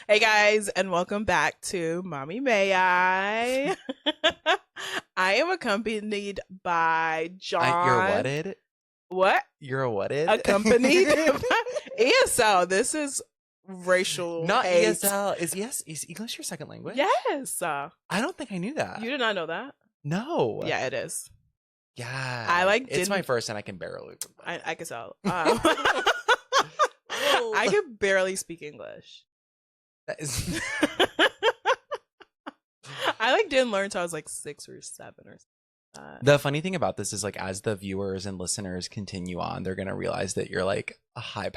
Hey guys, and welcome back to Mommy May I. I am accompanied by John. You're wedded? What? You're a wedded? Accompanied by ESL. This is racial Not hate. ESL. Is English your second language? Yes. I don't think I knew that. You did not know that? No. Yeah, it is. Yeah. I It's my first and I can barely. I can tell. I can barely speak English. That is... I didn't learn until I was 6 or 7 or something. The funny thing about this is as the viewers and listeners continue on, they're gonna realize that you're a high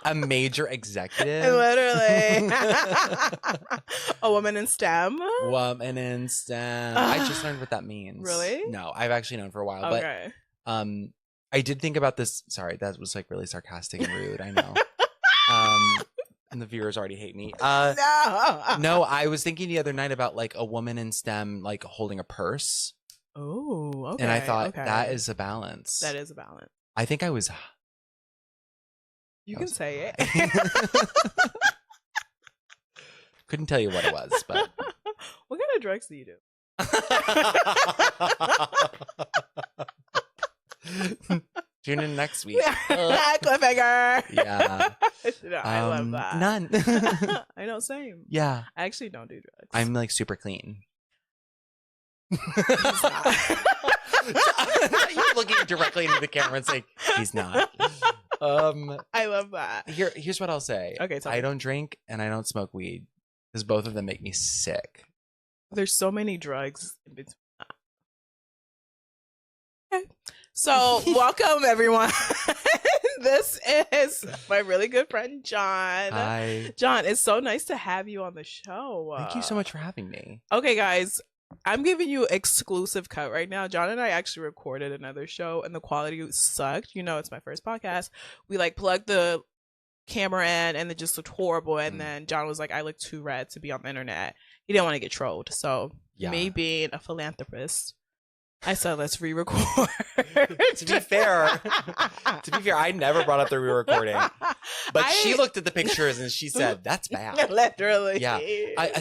a major executive. Literally. A woman in STEM. Woman in STEM. I just learned what that means. Really? No, I've actually known for a while. Okay. But I did think about this. Sorry, that was really sarcastic and rude. I know. And the viewers already hate me. No, I was thinking the other night about a woman in STEM holding a purse. Oh, okay. And I thought that is a balance. That is a balance. I think I was. You can say it. Couldn't tell you what it was, but. What kind of drugs do you do? Tune in next week. Cliffhanger. Yeah. I love that. None. I know, same. Yeah. I actually don't do drugs. I'm super clean. You're looking directly into the camera and saying he's not. I love that. Here's what I'll say. Okay, I don't drink and I don't smoke weed because both of them make me sick. There's so many drugs in between. Okay. So welcome everyone. This is my really good friend John. Hi. John, it's so nice to have you on the show. Thank you so much for having me. Okay, guys, I'm giving you exclusive cut right now. John and I actually recorded another show and the quality sucked. It's my first podcast. We plugged the camera in and it just looked horrible. And then John was like, I look too red to be on the internet. He didn't want to get trolled. So me being a philanthropist, I said, let's re-record. To be fair, I never brought up the re-recording. But she looked at the pictures and she said, that's bad. Literally. Yeah.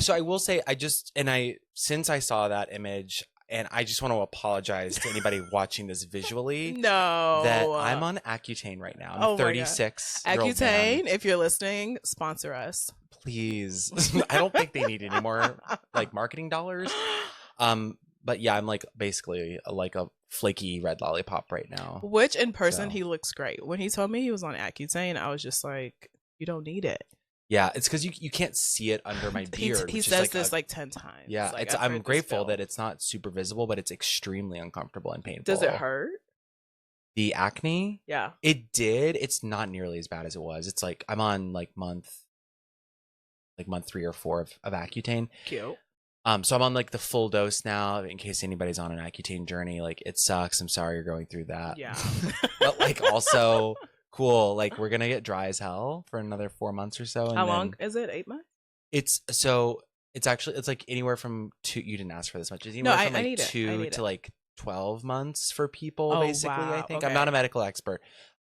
So I will say, since I saw that image, and I just want to apologize to anybody watching this visually. No. That I'm on Accutane right now. I'm 36. Accutane, if you're listening, sponsor us. Please. I don't think they need any more marketing dollars. But yeah, I'm basically a flaky red lollipop right now. Which in person he looks great. When he told me he was on Accutane, I was just like, you don't need it. Yeah, it's because you can't see it under my beard. He says this 10 times. Yeah, I'm grateful that it's not super visible, but it's extremely uncomfortable and painful. Does it hurt? The acne? Yeah. It did. It's not nearly as bad as it was. It's I'm on month 3 or 4 of Accutane. Cute. So I'm on the full dose now in case anybody's on an Accutane journey. It sucks. I'm sorry you're going through that. Yeah. But also cool. We're going to get dry as hell for another 4 months or so. And how long is it? 8 months? It's anywhere from 2. You didn't ask for this much. It's anywhere from 2 to 12 months for people, basically. Wow. I think. Okay. I'm not a medical expert.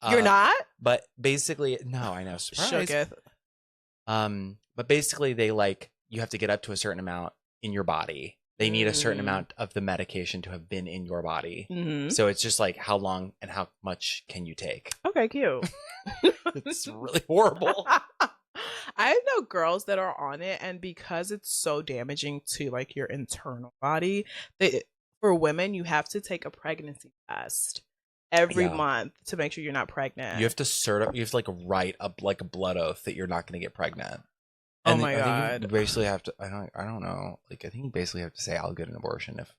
You're not? But basically, no, I know. Surprise. Shooketh. But basically they you have to get up to a certain amount in your body. They need a certain amount of the medication to have been in your body. Mm-hmm. So it's just how long and how much can you take? Okay, cute. It's really horrible. I know girls that are on it, and because it's so damaging to your internal body, for women you have to take a pregnancy test every month to make sure you're not pregnant. You have to you have to write a blood oath that you're not going to get pregnant. And oh my God. God. I think you basically have to, I don't know. I think you basically have to say I'll get an abortion if.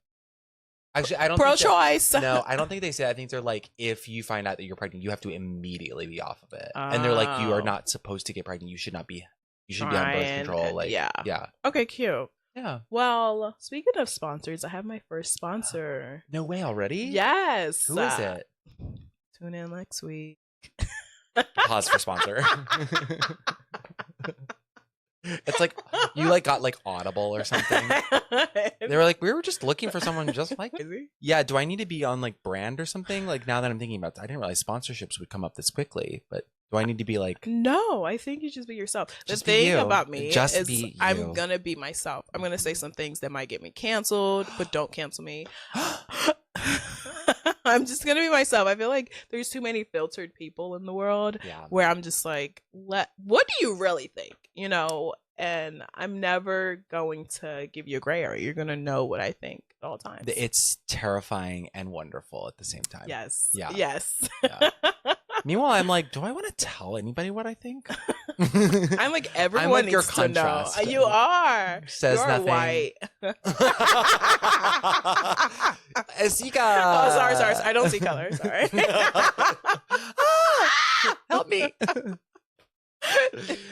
Actually, I don't pro-choice. No, I don't think they say. I think they're if you find out that you're pregnant, you have to immediately be off of it. And they're you are not supposed to get pregnant. You should not be. You should be on birth control. Yeah. Okay, cute. Yeah. Well, speaking of sponsors, I have my first sponsor. No way already? Yes. Who is it? Tune in next week. Pause for sponsor. It's you got Audible or something. They were we were just looking for someone just like you. Yeah, do I need to be on brand or something? Now that I'm thinking about it, I didn't realize sponsorships would come up this quickly, but Do I need to be like? No, I think you just be yourself. The Just be thing you. about me Just is be I'm you. gonna be myself. I'm gonna say some things that might get me canceled, but don't cancel me. I'm just gonna be myself. I feel like there's too many filtered people in the world Yeah. where I'm just like, what do you really think? You know, and I'm never going to give you a gray area. You're gonna know what I think at all times. It's terrifying and wonderful at the same time. Yes. Yeah. Yes. Yeah. Meanwhile, I'm like, do I want to tell anybody what I think? I'm like, everyone like your needs to know. contrast. You are. Says You're nothing. white. Esika. Oh, sorry. I don't see color. Sorry. Help me.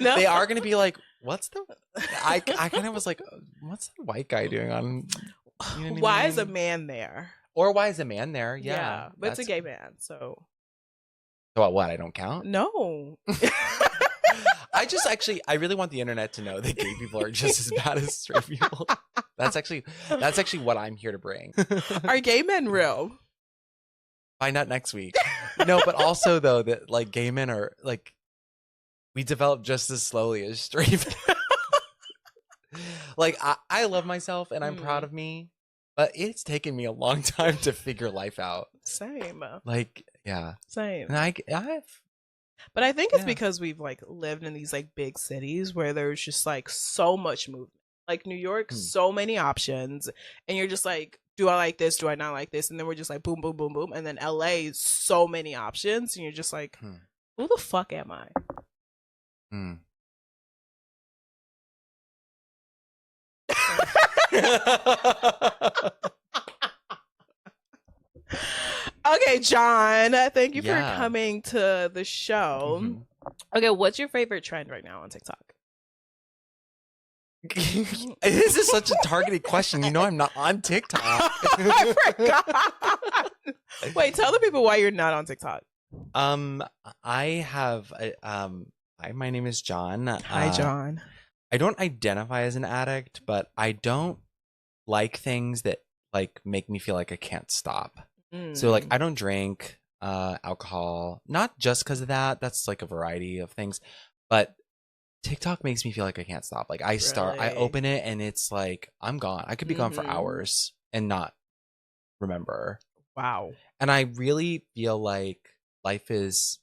No. They are going to be like, what's the... I kind of was like, what's the white guy doing on... You know what Why I is a mean? man there? Or why is a man there? Yeah. But it's a gay man, so... So what? I don't count? No. I really want the internet to know that gay people are just as bad as straight people. That's actually what I'm here to bring. Are gay men real? Find out next week. No, but also though that like gay men are like we develop just as slowly as straight men. Like I love myself and I'm proud of me, but it's taken me a long time to figure life out. Same. Like, yeah. Same. And I've But I think it's because we've like lived in these like big cities where there's just like so much movement. Like New York, so many options, and you're just like, do I like this? Do I not like this? And then we're just like, boom, boom, boom, boom. And then LA, so many options, and you're just like, who the fuck am I? Okay, John, thank you for coming to the show. Okay, what's your favorite trend right now on TikTok? This is such a targeted question. You know I'm not on TikTok. I forgot. Wait, tell the people why you're not on TikTok. I have hi, my name is John. Hi, John. I don't identify as an addict, but I don't like things that like make me feel like I can't stop. So like I don't drink alcohol, not just because of that. That's like a variety of things, but TikTok makes me feel like I can't stop. Like I open it and it's like I'm gone. I could be gone for hours and not remember. Wow. And I really feel like life is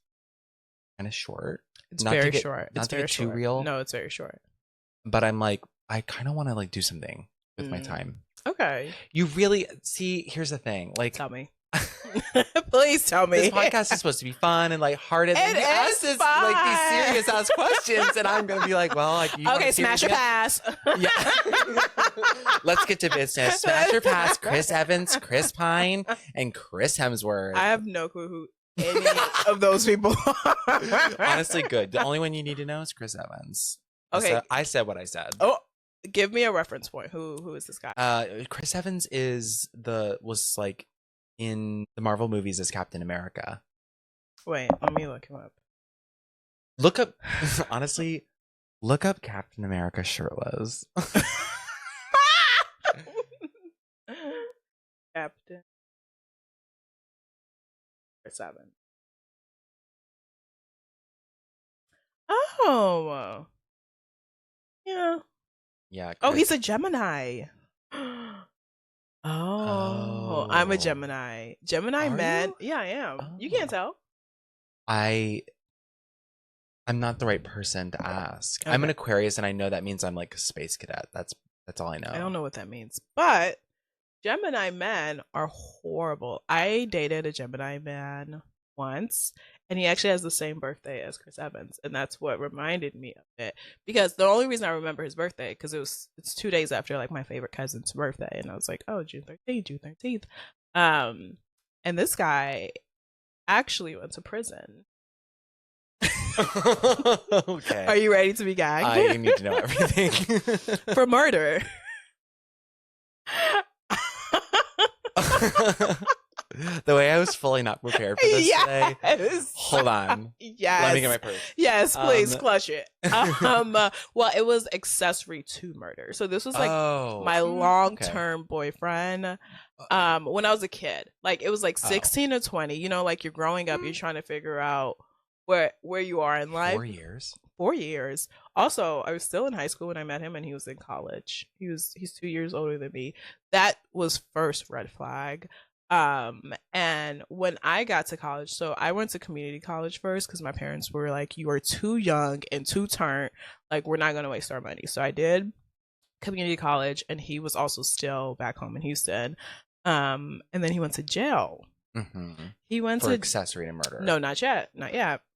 kind of short. It's very short. Not to get too real. No, it's very short. But I'm like, I kind of want to like do something with my time. Okay. You really see, here's the thing. Like, tell me. Please tell me. This podcast is supposed to be fun and lighthearted. And ask this, like these serious ass questions, and I'm gonna be like, well, like, you okay, smash your pass. Yeah. Let's get to business. Smash your pass. Chris Evans, Chris Pine, and Chris Hemsworth. I have no clue who any of those people are. Honestly, good. The only one you need to know is Chris Evans. Okay, I said what I said. Oh, give me a reference point. Who is this guy? Chris Evans was like in the Marvel movies as Captain America. Wait, let me look him up. Look up, honestly, look up Captain America shirtless. Captain 7. Oh. Yeah. Yeah. Oh, he's a Gemini. Oh, I'm a Gemini. Gemini man. You? Yeah, I am. Oh. You can't tell. I'm not the right person to ask. Okay. I'm an Aquarius, and I know that means I'm like a space cadet. That's all I know. I don't know what that means, but Gemini men are horrible. I dated a Gemini man once, and he actually has the same birthday as Chris Evans, and that's what reminded me of it. Because the only reason I remember his birthday, because it's 2 days after like my favorite cousin's birthday, and I was like, oh, June 13th. And this guy actually went to prison. Okay. Are you ready to be gagged? I need to know everything. For murder. The way I was fully not prepared for this today. Hold on. Yes. Let me get my purse. Yes, please clutch it. Well, it was accessory to murder. So this was like my long-term boyfriend. When I was a kid. Like it was like 16 to 20. You know, like you're growing up, you're trying to figure out where you are in life. 4 years. 4 years. Also, I was still in high school when I met him, and he was in college. He's 2 years older than me. That was first red flag. And when I got to college, so I went to community college first because my parents were like, you are too young and too turned, like we're not going to waste our money. So I did community college, and he was also still back home in Houston. And then he went to jail. Mm-hmm. He went for to accessory to murder. No, not yet.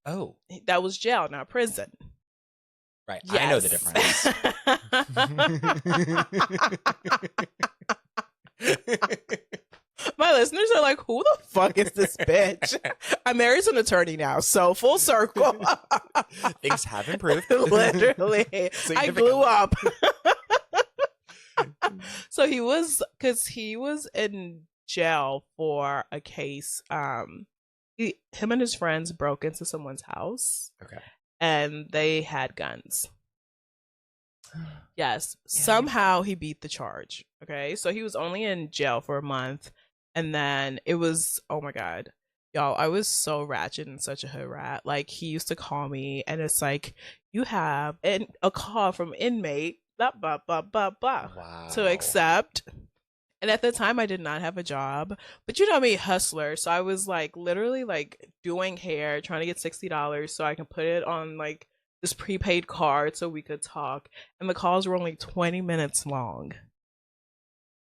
Oh, that was jail, not prison. Right. Yes. I know the difference. My listeners are like, who the fuck is this bitch? I'm married to an attorney now, so full circle. Things have improved. Literally. I grew up. So he was in jail for a case. Him and his friends broke into someone's house. Okay. And they had guns. Yes. Yeah. Somehow he beat the charge. Okay. So he was only in jail for a month. And then it was, oh my God. Y'all, I was so ratchet and such a hood rat. Like, he used to call me, and it's like, you have a call from inmate, blah, blah, blah, blah, blah, wow. to accept. And at the time, I did not have a job. But you know me, hustler. So I was like literally like doing hair, trying to get $60 so I can put it on like this prepaid card so we could talk. And the calls were only 20 minutes long.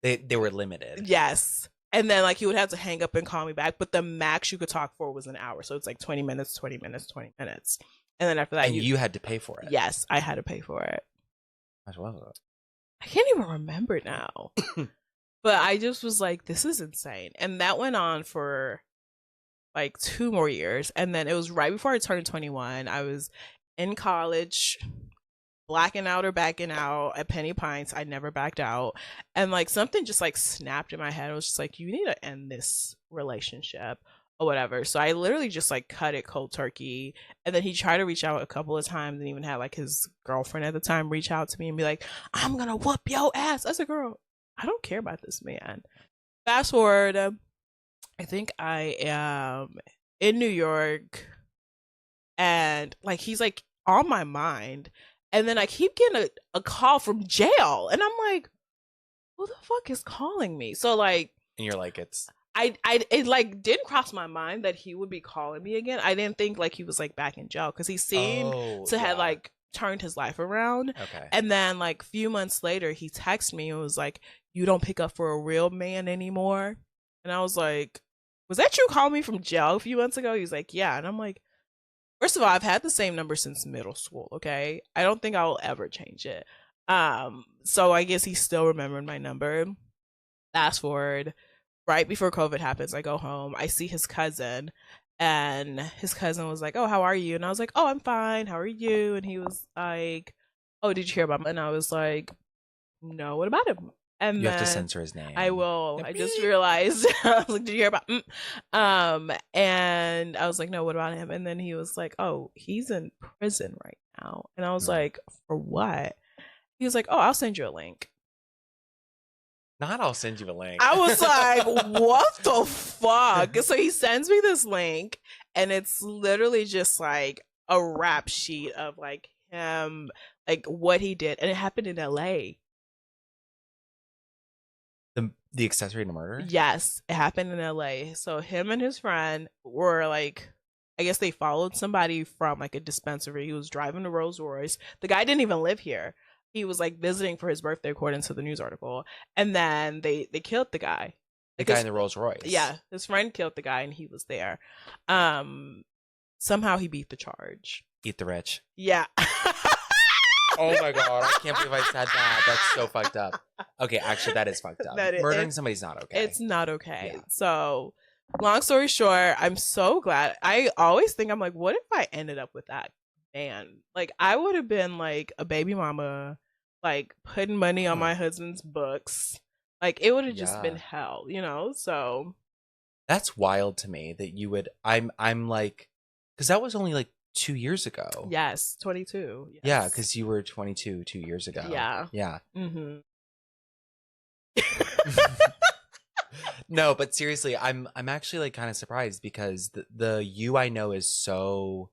They were limited. Yes. And then like you would have to hang up and call me back. But the max you could talk for was an hour. So it's like 20 minutes, 20 minutes, 20 minutes. And then after that, and you had to pay for it. Yes, I had to pay for it. As well. I can't even remember now. But I just was like, this is insane. And that went on for like 2 more years. And then it was right before I turned 21. I was in college, blacking out or backing out at Penny Pints. I never backed out. And like something just like snapped in my head. I was just like, you need to end this relationship or whatever. So I literally just like cut it cold turkey. And then he tried to reach out a couple of times and even had like his girlfriend at the time reach out to me and be like, I'm going to whoop your ass. I said, girl, I don't care about this man. Fast forward, I think I am in New York, and like he's like on my mind, and then I keep getting a call from jail, and I'm like, who the fuck is calling me? So like, and you're like, it's it like didn't cross my mind that he would be calling me again. I didn't think like he was like back in jail because he seemed to have like turned his life around. Okay. And then like a few months later he texted me and was like, you don't pick up for a real man anymore. And I was like, was that you calling me from jail a few months ago? He was like, yeah. And I'm like, first of all, I've had the same number since middle school. Okay. I don't think I will ever change it. So I guess he still remembered my number. Fast forward, right before COVID happens, I go home, I see his cousin. And his cousin was like, oh, how are you? And I was like, oh, I'm fine. How are you? And he was like, oh, did you hear about him? And I was like, no, what about him? And you have to censor his name. I will. I just realized. I was like, did you hear about him? And I was like, no, what about him? And then he was like, oh, he's in prison right now. And I was like, for what? He was like, oh, I'll send you a link. Not I'll send you a link. I was like, what the fuck? So he sends me this link, and it's literally just like a rap sheet of like him, like what he did. And it happened in LA. The accessory to murder? Yes, it happened in LA. So him and his friend were like, I guess they followed somebody from like a dispensary. He was driving a Rolls Royce. The guy didn't even live here. He was like visiting for his birthday, according to the news article. And then they killed the guy. The guy in the Rolls Royce. Yeah, his friend killed the guy, and he was there. Somehow he beat the charge. Eat the rich. Yeah. Oh my god, I can't believe I said that. That's so fucked up. Okay, actually, that is fucked up. Murdering somebody's not okay. It's not okay. Yeah. So, long story short, I'm so glad. I always think, I'm like, what if I ended up with that man? Like, I would have been like a baby mama, like putting money on my husband's books. Like, it would have just been hell, you know? So that's wild to me that you would. I'm like, because that was only like 2 years ago. Yes, 22. Yes. Yeah, because you were 22 2 years ago. Yeah. Yeah. Mm-hmm. No, but seriously, I'm actually like kind of surprised because the you I know is so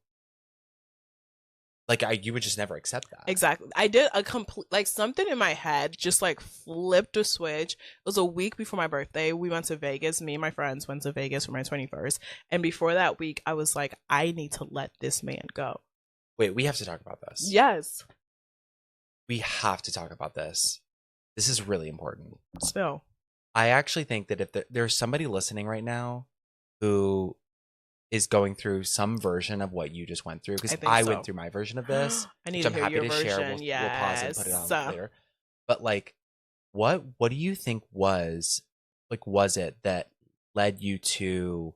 Like you would just never accept that. Exactly. I did a complete, like, something in my head just like flipped a switch. It was a week before my birthday. We went to Vegas. Me and my friends went to Vegas for my 21st. And before that week, I was like, I need to let this man go. Wait, we have to talk about this. Yes. We have to talk about this. This is really important. Spill. I actually think that if there's somebody listening right now who is going through some version of what you just went through, because I went through my version of this, I need which to I'm hear happy your to share. version. We'll pause and put it on later. But like, what do you think was it that led you to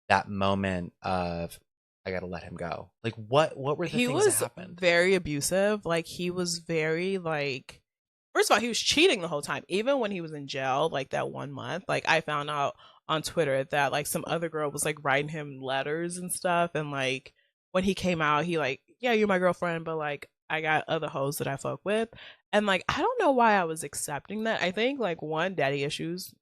that moment of I gotta let him go? Like, what were the things that happened? He was very abusive. Like, he was very, like, first of all, he was cheating the whole time. Even when he was in jail, like that 1 month, like I found out on Twitter that like some other girl was like writing him letters and stuff. And like when he came out, he like, yeah, you're my girlfriend, but like I got other hoes that I fuck with. And like I don't know why I was accepting that. I think like one, daddy issues.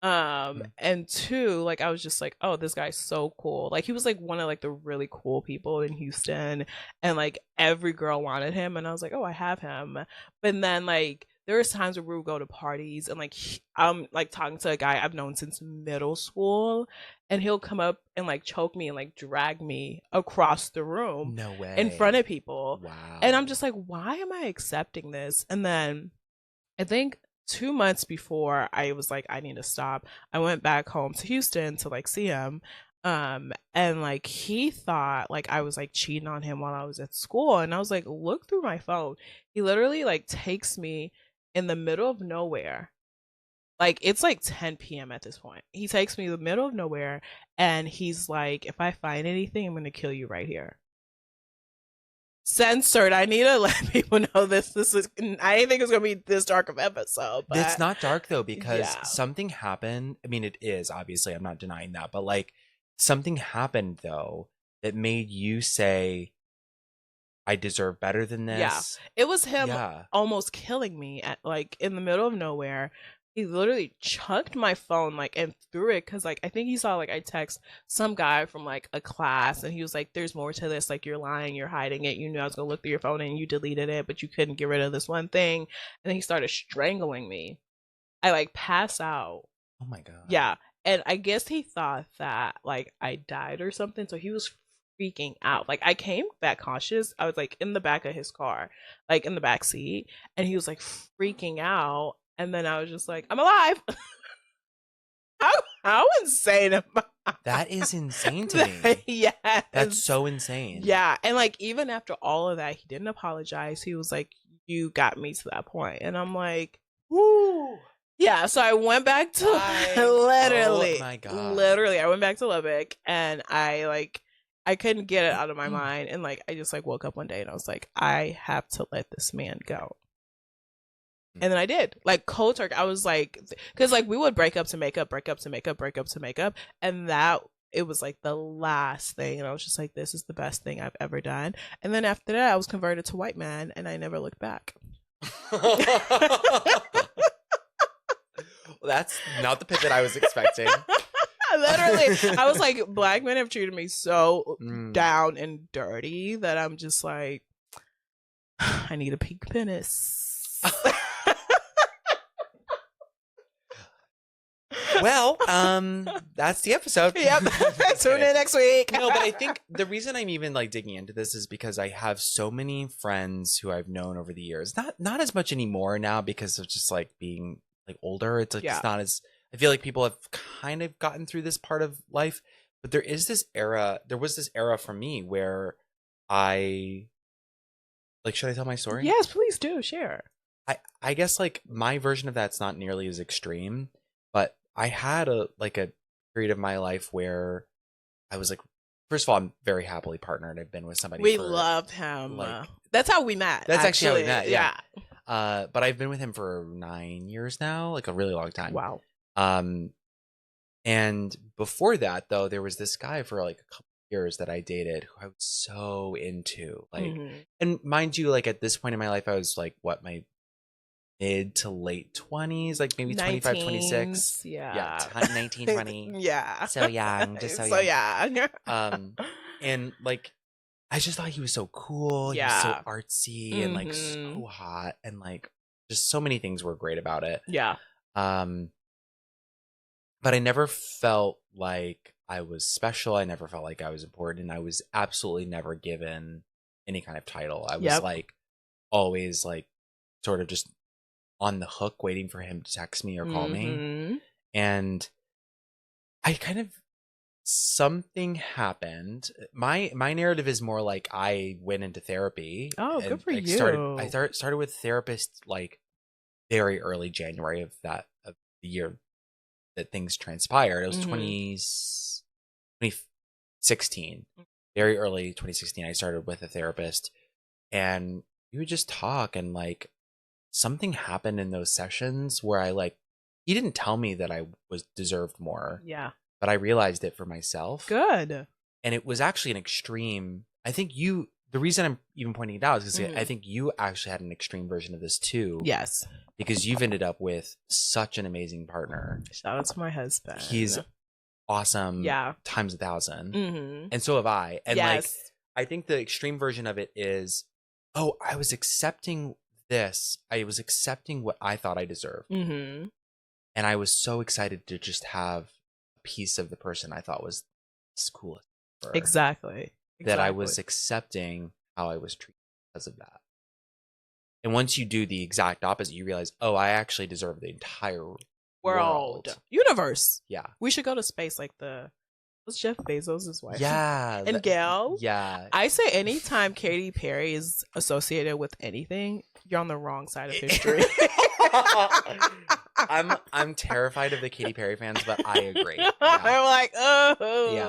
And two, like I was just like, oh, this guy's so cool. Like he was like one of like the really cool people in Houston, and like every girl wanted him, and I was like, oh, I have him. But then like there was times where we would go to parties and like I'm like talking to a guy I've known since middle school, and he'll come up and like choke me and like drag me across the room. No way. In front of people. Wow. And I'm just like, why am I accepting this? And then I think 2 months before I was like, I need to stop, I went back home to Houston to like see him. And like he thought like I was like cheating on him while I was at school. And I was like, look through my phone. He literally like takes me in the middle of nowhere. Like it's like 10 p.m. at this point. He takes me to the middle of nowhere and he's like, if I find anything, I'm gonna kill you right here. Censored. I need to let people know this is, I didn't think it was gonna be this dark of episode, but it's not dark though, because something happened. I mean, it is, obviously, I'm not denying that, but like something happened though that made you say, I deserve better than this. Yeah, it was him almost killing me at like in the middle of nowhere. He literally chucked my phone like and threw it because like I think he saw like I text some guy from like a class and he was like, there's more to this, like you're lying, you're hiding it, you knew I was gonna look through your phone and you deleted it, but you couldn't get rid of this one thing. And then he started strangling me. I like pass out. Oh my god. Yeah. And I guess he thought that like I died or something, so he was freaking out. Like I came back conscious. I was like in the back of his car, like in the back seat, and he was like freaking out. And then I was just like, I'm alive. How insane am I? That is insane to me. Yeah. That's so insane. Yeah. And like, even after all of that, he didn't apologize. He was like, you got me to that point. And I'm like, woo. Yeah. So I went back to literally, oh my God. Literally, I went back to Lubbock and I couldn't get it out of my mind. And like, I just like woke up one day and I was like, I have to let this man go. And then I did, like cold turkey. I was like, because like we would break up to make up, break up to make up, break up to make up, and that it was like the last thing. And I was just like, this is the best thing I've ever done. And then after that, I was converted to white man, and I never looked back. Well, that's not the pivot I was expecting. Literally, I was like, black men have treated me so down and dirty that I'm just like, I need a pink penis. Well, that's the episode. Yep. Tune in next week. No, but I think the reason I'm even like digging into this is because I have so many friends who I've known over the years. Not as much anymore now because of just like being like older. It's like it's not as, I feel like people have kind of gotten through this part of life, but there was this era for me where I like, should I tell my story? Yes, please do. Share. I guess like my version of that's not nearly as extreme, but I had a period of my life where I was like, first of all, I'm very happily partnered. I've been with somebody. We loved him. Like, that's how we met. That's actually how we met. Yeah. But I've been with him for 9 years now, like a really long time. Wow. And before that though, there was this guy for like a couple years that I dated who I was so into, like, and mind you, like at this point in my life, I was like, what, my mid to late 20s, like maybe 25, 26. Yeah. 19, 20. Yeah. So young, just so young. And like, I just thought he was so cool. He was so Yeah. artsy and like so hot, and like just so many things were great about it. Yeah. But I never felt like I was special. I never felt like I was important. And I was absolutely never given any kind of title. I was like always like sort of just on the hook waiting for him to text me or call me. And I kind of, something happened. My narrative is more like I went into therapy. Oh, good for like you. started with therapist like very early January of the year that things transpired. It was 2016. Very early 2016, I started with a therapist, and we would just talk, and like something happened in those sessions where I like, he didn't tell me that I was deserved more. Yeah. But I realized it for myself. Good. And it was actually an extreme. I think the reason I'm even pointing it out is because I think you actually had an extreme version of this too. Yes. Because you've ended up with such an amazing partner. Shout out to my husband. He's awesome. Yeah. Times 1,000. And so have I. And like, I think the extreme version of it is, oh, I was accepting this. I was accepting what I thought I deserved. And I was so excited to just have a piece of the person I thought was cool. Exactly. That I was accepting how I was treated because of that. And once you do the exact opposite, you realize, oh, I actually deserve the entire world. Universe. Yeah. We should go to space like what's Jeff Bezos' wife? Yeah. And Gail? Yeah. I say anytime Katy Perry is associated with anything, you're on the wrong side of history. I'm terrified of the Katy Perry fans, but I agree. Yeah. I'm like, oh. Yeah.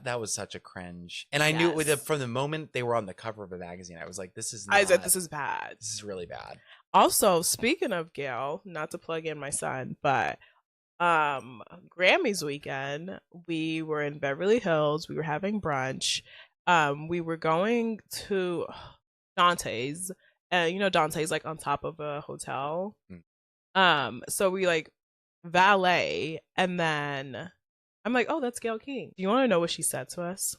That was such a cringe. And I knew from the moment they were on the cover of a magazine, I was like, this is I said, this is bad. This is really bad. Also, speaking of Gail, not to plug in my son, but Grammys weekend, we were in Beverly Hills. We were having brunch. We were going to Dante's. And Dante's like on top of a hotel. So we like valet, and then I'm like, oh, that's Gail King. Do you want to know what she said to us?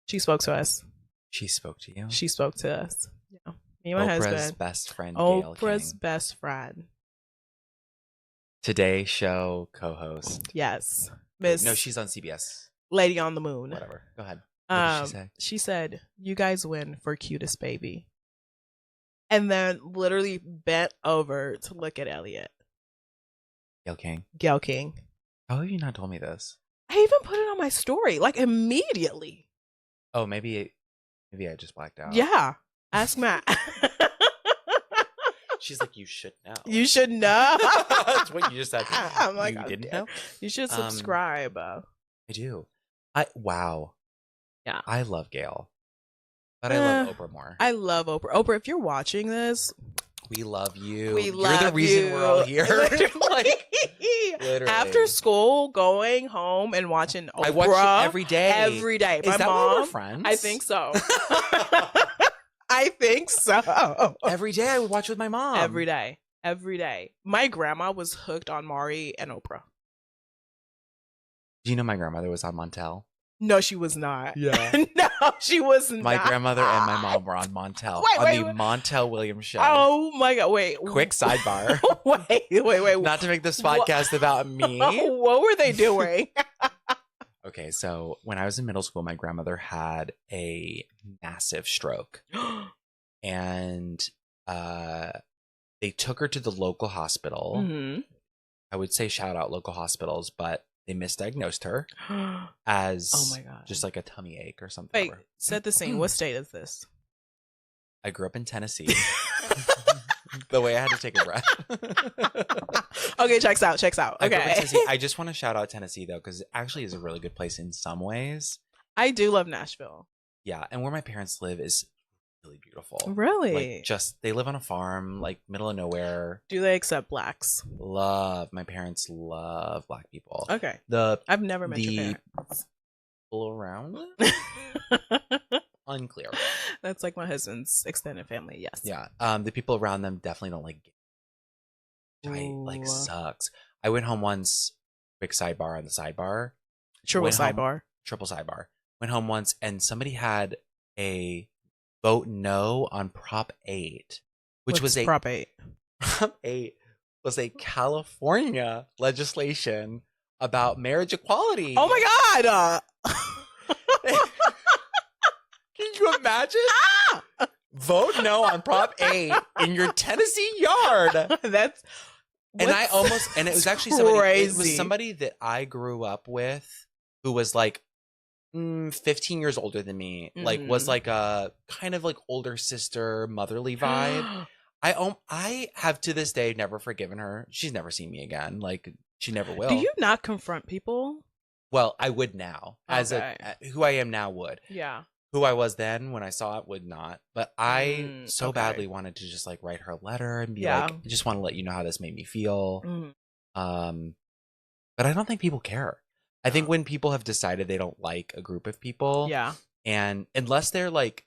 She spoke to us. She spoke to you? She spoke to us. Yeah. Me and my Oprah's husband. best friend, Gail Oprah's King. best friend. Today Show co-host. Yes. No, she's on CBS. Lady on the Moon. Whatever. Go ahead. What did she say? She said, you guys win for cutest baby. And then literally bent over to look at Elliot. Gail King. Gail King. How have you not told me this? I even put it on my story, like immediately. Oh, maybe I just blacked out. Yeah. Ask Matt. She's like, you should know. You should know. That's what you just said. I'm like, you didn't know? You should subscribe. I do. Wow. Yeah. I love Gail. But I love Oprah more. I love Oprah. Oprah, if you're watching this, we love you. You're the reason we're all here. Like, literally. After school, going home and watching Oprah. I watch it every day. Every day. Is my that mom, why we're friends? I think so. I think so. Every day I would watch with my mom. Every day. Every day. My grandma was hooked on Maury and Oprah. Do you know my grandmother was on Montel? No, she was not. Yeah. No, she was not. My grandmother and my mom were on Montel. Wait. The Montel Williams show. Oh my God. Wait. Quick sidebar. Wait. Not to make this podcast about me. What were they doing? Okay, so when I was in middle school, my grandmother had a massive stroke. And they took her to the local hospital. Mm-hmm. I would say shout out local hospitals, but they misdiagnosed her as oh my God. Just like a tummy ache or something. Wait, set the scene. What state is this? I grew up in Tennessee. The way I had to take a breath. Okay, checks out. Okay. I just want to shout out Tennessee though, because it actually is a really good place in some ways. I do love Nashville. Yeah, and where my parents live is really beautiful. Really? Like they live on a farm, like middle of nowhere. Do they accept blacks? My parents love black people. Okay. I've never met your parents. People around? Unclear. That's like my husband's extended family. Yes. Yeah. The people around them definitely don't like gay. Like sucks. I went home once. Quick sidebar on the sidebar. Triple sidebar. went home once and somebody had a vote no on Prop 8, which was a Prop 8. Prop 8 was a California legislation about marriage equality. Oh my God. Can you imagine? Vote no on Prop 8 in your Tennessee yard. That's and I almost, and it was actually somebody, it was somebody that I grew up with who was like 15 years older than me, like was like a kind of like older sister, motherly vibe. I have to this day never forgiven her. She's never seen me again. Like she never will. Do you not confront people? Well, I would now. As who I am now would. Yeah. Who I was then when I saw it would not. But I so badly wanted to just like write her a letter and be like, I just want to let you know how this made me feel. But I don't think people care. I think when people have decided they don't like a group of people, and unless they're like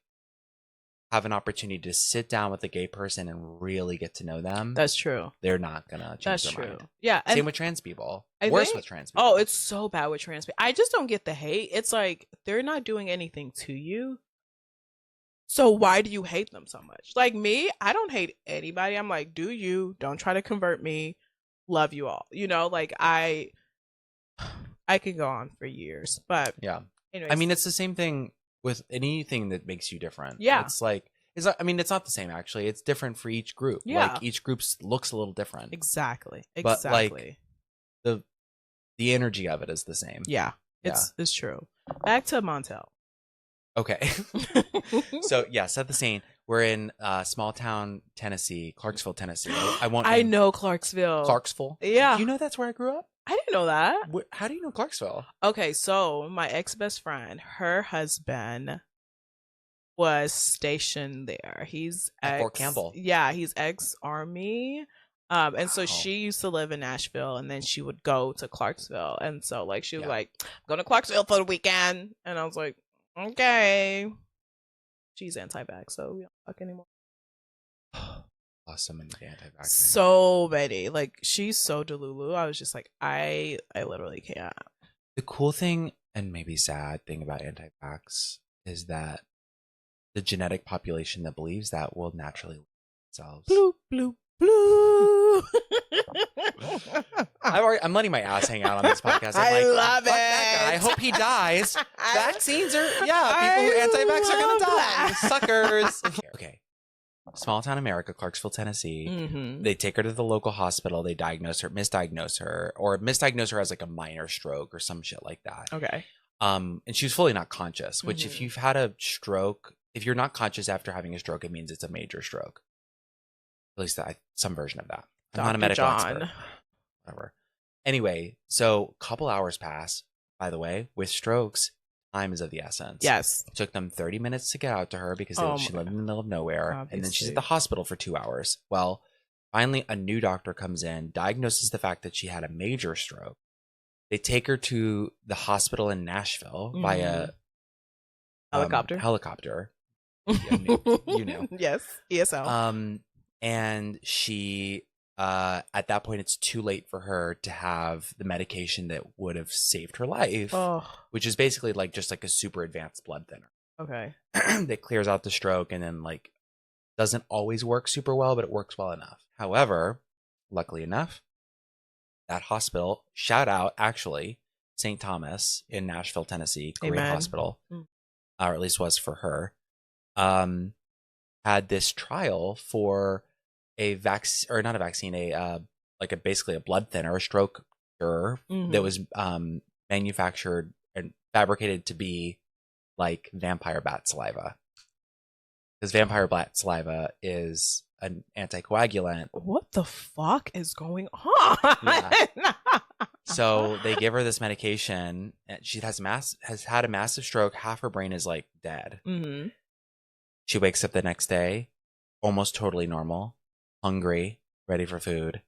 have an opportunity to sit down with a gay person and really get to know them, that's true. They're not gonna change their mind. Yeah, same with trans people. Worse with trans people. Oh, it's so bad with trans people. I just don't get the hate. It's like they're not doing anything to you, so why do you hate them so much? Like me, I don't hate anybody. I'm like, do you? Don't try to convert me. Love you all. You know, like I could go on for years, but yeah. Anyways. I mean, it's the same thing with anything that makes you different. Yeah. It's like, I mean, it's not the same actually. It's different for each group. Yeah. Like each group looks a little different. Exactly. But like the energy of it is the same. Yeah. It's true. Back to Montel. Okay. So yeah, set the scene. We're in small town Tennessee, Clarksville, Tennessee. I know Clarksville. Clarksville? Yeah. You know that's where I grew up? I didn't know that. How do you know Clarksville? Okay, so my ex-best friend, her husband was stationed there. He's Fort Campbell. Yeah, he's ex-army. And so she used to live in Nashville, and then she would go to Clarksville. And so like she was like, I'm going to Clarksville for the weekend. And I was like, okay. She's anti-vax, so we don't fuck anymore. So many anti-vaxxers. So many. Like she's so delulu. I was just like, I literally can't. The cool thing and maybe sad thing about anti-vax is that the genetic population that believes that will naturally live themselves. Bloop, bloop, bloop. I'm letting my ass hang out on this podcast. I love it. I hope he dies. Vaccines are, people who are anti-vax are going to die. Suckers. Okay. Small town America, Clarksville, Tennessee. They take her to the local hospital. They misdiagnose her as like a minor stroke or some shit like that. Okay. And she was fully not conscious, which if you've had a stroke, if you're not conscious after having a stroke, it means it's a major stroke. At least some version of that. I'm not a medical expert. Whatever. Anyway, so a couple hours pass, by the way, with strokes. Time is of the essence. Yes. It took them 30 minutes to get out to her because she lived in the middle of nowhere. Obviously. And then she's at the hospital for 2 hours. Well, finally, a new doctor comes in, diagnoses the fact that she had a major stroke. They take her to the hospital in Nashville via helicopter. You know. Yes. ESL. And she... at that point, it's too late for her to have the medication that would have saved her life, which is basically like just like a super advanced blood thinner. Okay. That clears out the stroke and then like doesn't always work super well, but it works well enough. However, luckily enough, that hospital, shout out actually, St. Thomas in Nashville, Tennessee, great hospital, or at least was for her, had this trial for basically a blood thinner, a stroke cure that was manufactured and fabricated to be like vampire bat saliva. Because vampire bat saliva is an anticoagulant. What the fuck is going on? Yeah. So they give her this medication, and she has had a massive stroke. Half her brain is like dead. She wakes up the next day, almost totally normal. Hungry, ready for food.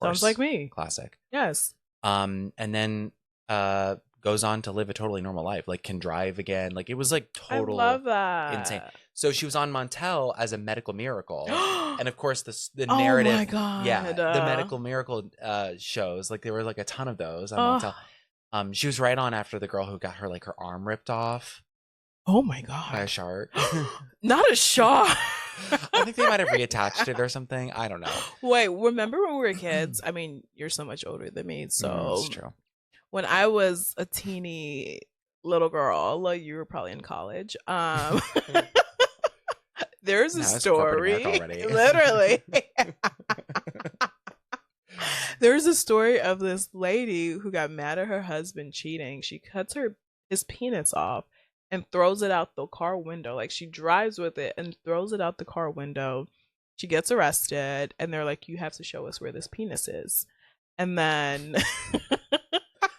Sounds like me. Classic. Yes. And then goes on to live a totally normal life, like can drive again. Like it was like total I love that. Insane. So she was on Montel as a medical miracle. And of course the narrative. Oh my God. Yeah. The medical miracle shows, like there were like a ton of those on Montel. She was right on after the girl who got her arm ripped off Oh my by a god. shark. Not a shark. I think they might have reattached it or something. I don't know. Wait, remember when we were kids? I mean, you're so much older than me, so It's true. when I was a teeny little girl, like you were probably in college. There's a Now it's corporate story. America already. Literally. There's a story of this lady who got mad at her husband cheating. She cuts his penis off and throws it out the car window. Like she drives with it and throws it out the car window. She gets arrested and they're like, you have to show us where this penis is. And then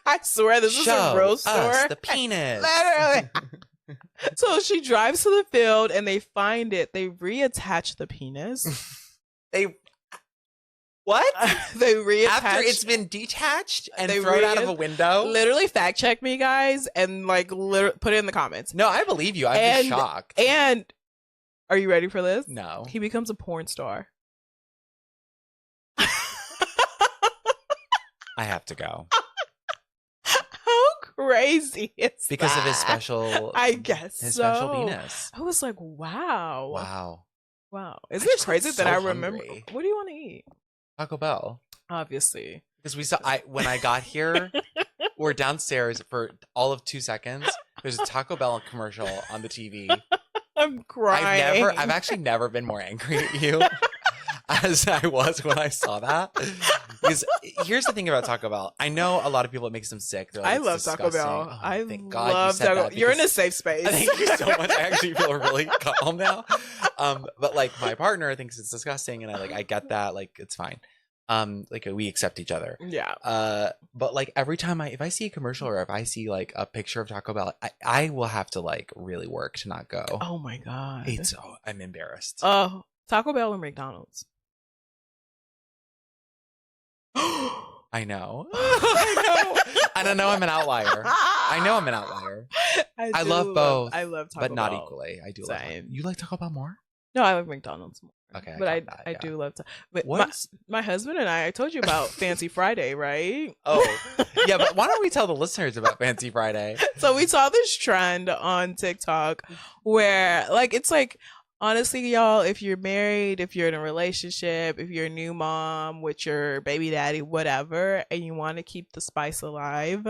I swear this is a real story. Us the penis. Literally. So she drives to the field and they find it. They reattach the penis. What? They reattach. After it's been detached and They thrown out of a window? Literally fact check me, guys, and put it in the comments. No, I believe you. I'm just shocked. And are you ready for this? No. He becomes a porn star. I have to go. How crazy is Because that? of his special I guess his so. special penis. I was like, wow. Wow. Isn't it crazy so that I remember? hungry. What do you want to eat? Taco Bell. Obviously. Because when I got here, we're downstairs for all of 2 seconds. There's a Taco Bell commercial on the TV. I'm crying. I've actually never been more angry at you as I was when I saw that. Because here's the thing about Taco Bell. I know a lot of people, it makes them sick. They're like, I it's love Taco disgusting. Bell. Oh, I thank God love you said Taco that You're in a because- safe space. Thank you so much. I actually feel really calm now. But my partner thinks it's disgusting, and I get that. It's fine. We accept each other. Yeah. But every time if I see a commercial or if I see a picture of Taco Bell, I will have to really work to not go. Oh my god. I'm embarrassed. Oh, Taco Bell or McDonald's? I know. I don't know. I'm an outlier. I know I'm an outlier. I love both. I love Taco but not Bell. equally. I do Same. love. You like Taco Bell more? No, I like McDonald's more. Okay, but I yeah. do love to. But What? my husband and I told you about Fancy Friday, right? Oh, yeah. But why don't we tell the listeners about Fancy Friday? So we saw this trend on TikTok where it's honestly, y'all, if you're married, if you're in a relationship, if you're a new mom with your baby daddy, whatever, and you want to keep the spice alive,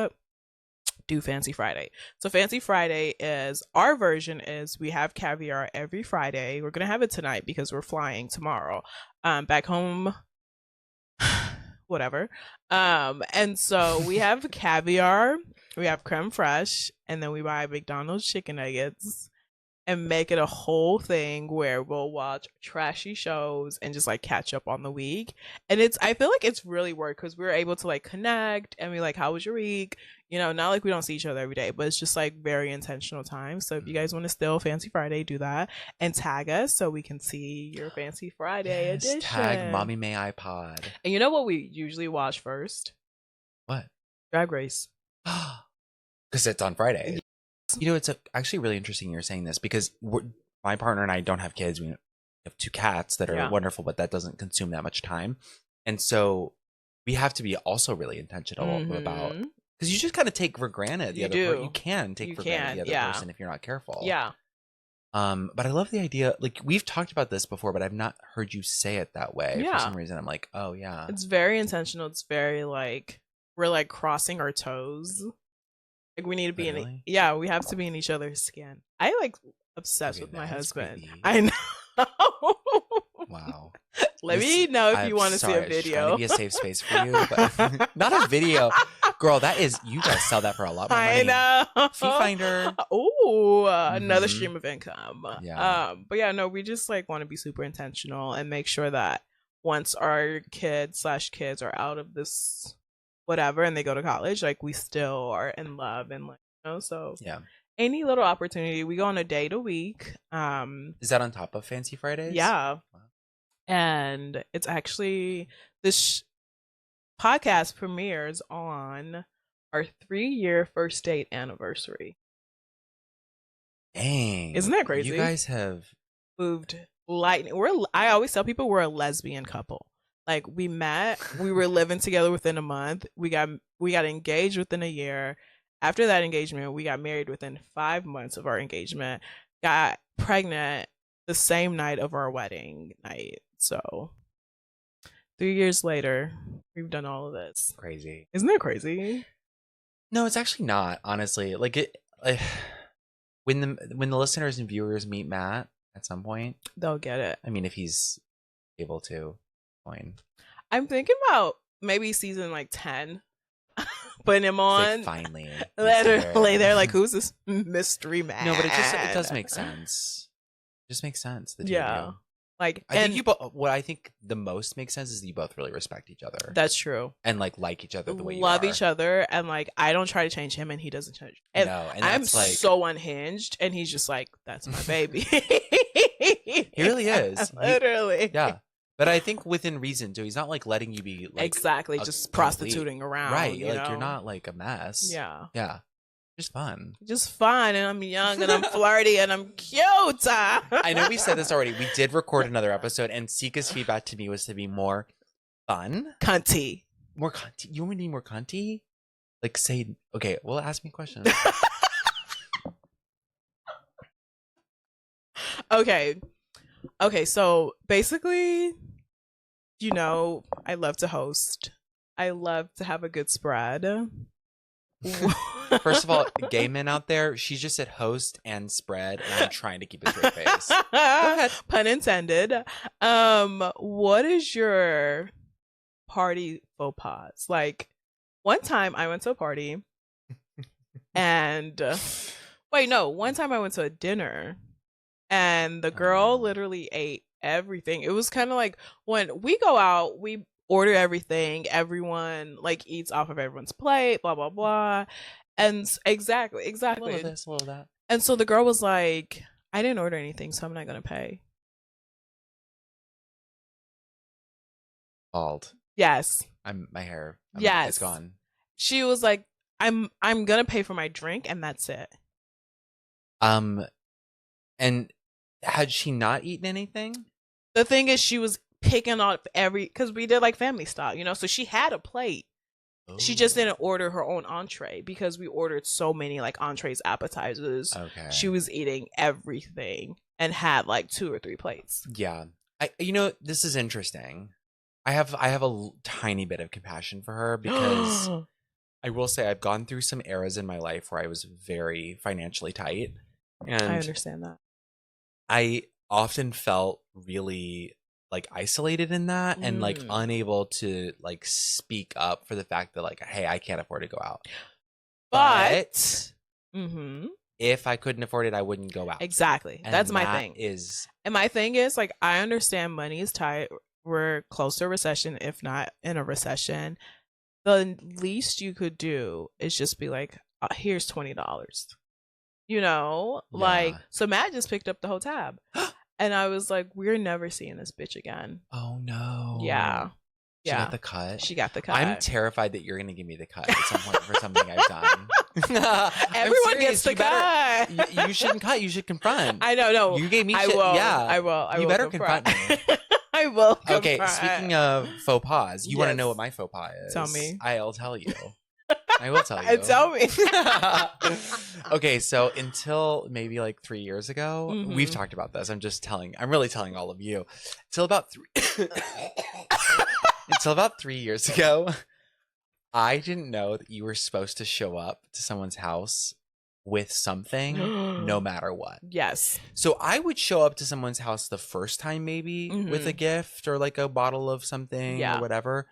do Fancy Friday. So Fancy Friday is our version is we have caviar every Friday. We're gonna have it tonight because we're flying tomorrow back home, whatever. And so we have caviar, we have creme fraiche, and then we buy McDonald's chicken nuggets and make it a whole thing where we'll watch trashy shows and just catch up on the week. And I feel like it's really worked because we're able to connect and be how was your week? Not we don't see each other every day, but it's just very intentional time. So if you guys want to still Fancy Friday, do that and tag us so we can see your Fancy Friday edition. Tag Mommy May I Pod. And you know what we usually watch first? What? Drag Race. Because it's on Friday. It's actually really interesting you're saying this because my partner and I don't have kids. We have 2 cats that are wonderful, but that doesn't consume that much time. And so we have to be also really intentional about, because you just kind of take for granted the other person. You can take for granted the other person if you're not careful. Yeah. But I love the idea. We've talked about this before, but I've not heard you say it that way. Yeah. For some reason, I'm oh yeah. It's very intentional. It's very we're crossing our toes. We need to be Really? we have to be in each other's skin. I obsessed with my husband. Creepy. I know. Wow. Let me know if you want to see a I was trying video. to be a safe space for you, but not a video. Girl, that is, you guys sell that for a lot more money. I know. Fee Finder. Ooh, another Mhm. stream of income. Yeah. But yeah, no, we just want to be super intentional and make sure that once our kids are out of this whatever and they go to college, we still are in love and so Yeah. any little opportunity. We go on a date a week. Is that on top of Fancy Fridays? Yeah. Wow. And it's actually this podcast premieres on our 3-year first date anniversary. Dang. Isn't that crazy? You guys have moved lightning. I always tell people we're a lesbian couple. We met, we were living together within a month. We got We got engaged within a year. After that engagement, we got married within 5 months of our engagement. Got pregnant the same night of our wedding night. So 3 years later, we've done all of this. Crazy. Isn't that crazy? No, it's actually not. Honestly, like when the listeners and viewers meet Matt at some point, they'll get it. I mean, if he's able to, fine. I'm thinking about maybe season like 10. Putting him on. Like, finally. Literally, they're like, who's this mystery man? No, but it does make sense. It just makes sense. Yeah. Like, I think you both, what I think the most makes sense is that you both really respect each other. That's true. And like each other the way you love are. esk other, and like I don't try to change him and he doesn't change. And no, and I'm that's like, so unhinged and he's just like, that's my baby. He really is. Literally. Yeah. But I think within reason too. He's not like letting you be like exactly just prostituting around. Right. You like know? you're not like a mess. Yeah. Yeah. Just fun. Just fun, and I'm young and I'm flirty and I'm cute. I know we said this already. We did record another episode, and Sika's feedback to me was to be more fun. Cunty. More cunty. You want me to be more cunty? Like say, okay, well, ask me a question. Okay, so basically, you know, I love to host. I love to have a good spread. First of all, gay men out there, she just said host and spread, and I'm trying to keep a straight face. Go ahead. Pun intended. What is your party faux pas? Like, one time I went to a party, and one time I went to a dinner, and the girl literally ate everything. It was kind of like when we go out, we order everything, everyone like eats off of everyone's plate, blah blah blah. And exactly A little this, a little that. And so the girl was like, I didn't order anything, so I'm not gonna pay. Bald. Yes. My hair. Yes. It's gone. She was like, I'm gonna pay for my drink and that's it. And had she not eaten anything? The thing is, she was picking up because we did like family style, you know, so she had a plate. She just didn't order her own entree because we ordered so many like entrees, appetizers. Okay. She was eating everything and had like 2 or 3 plates. Yeah. This is interesting. I have a tiny bit of compassion for her because I will say I've gone through some eras in my life where I was very financially tight. And I understand that. I often felt really like isolated in that and like unable to like speak up for the fact that like, hey, I can't afford to go out. But if I couldn't afford it, I wouldn't go out. Exactly. And that's my thing. And my thing is like, I understand money is tight. We're close to a recession, if not in a recession. The least you could do is just be like, here's $20. You know, like, so Matt just picked up the whole tab. And I was like, we're never seeing this bitch again. Oh, no. Yeah. She got the cut? She got the cut. I'm terrified that you're going to give me the cut at some point for something I've done. Everyone gets the cut. You shouldn't cut. You should confront. I know. No. You gave me I shit. will. Yeah. I will. You better confront me. I will confront. Okay, speaking of faux pas, you want to know what my faux pas is? Tell me. I'll tell you. I will tell you. Tell me. Okay, so until maybe like 3 years ago, we've talked about this. I'm really telling all of you. Until about 3 years ago, I didn't know that you were supposed to show up to someone's house with something no matter what. Yes. So I would show up to someone's house the first time maybe with a gift or like a bottle of something or whatever,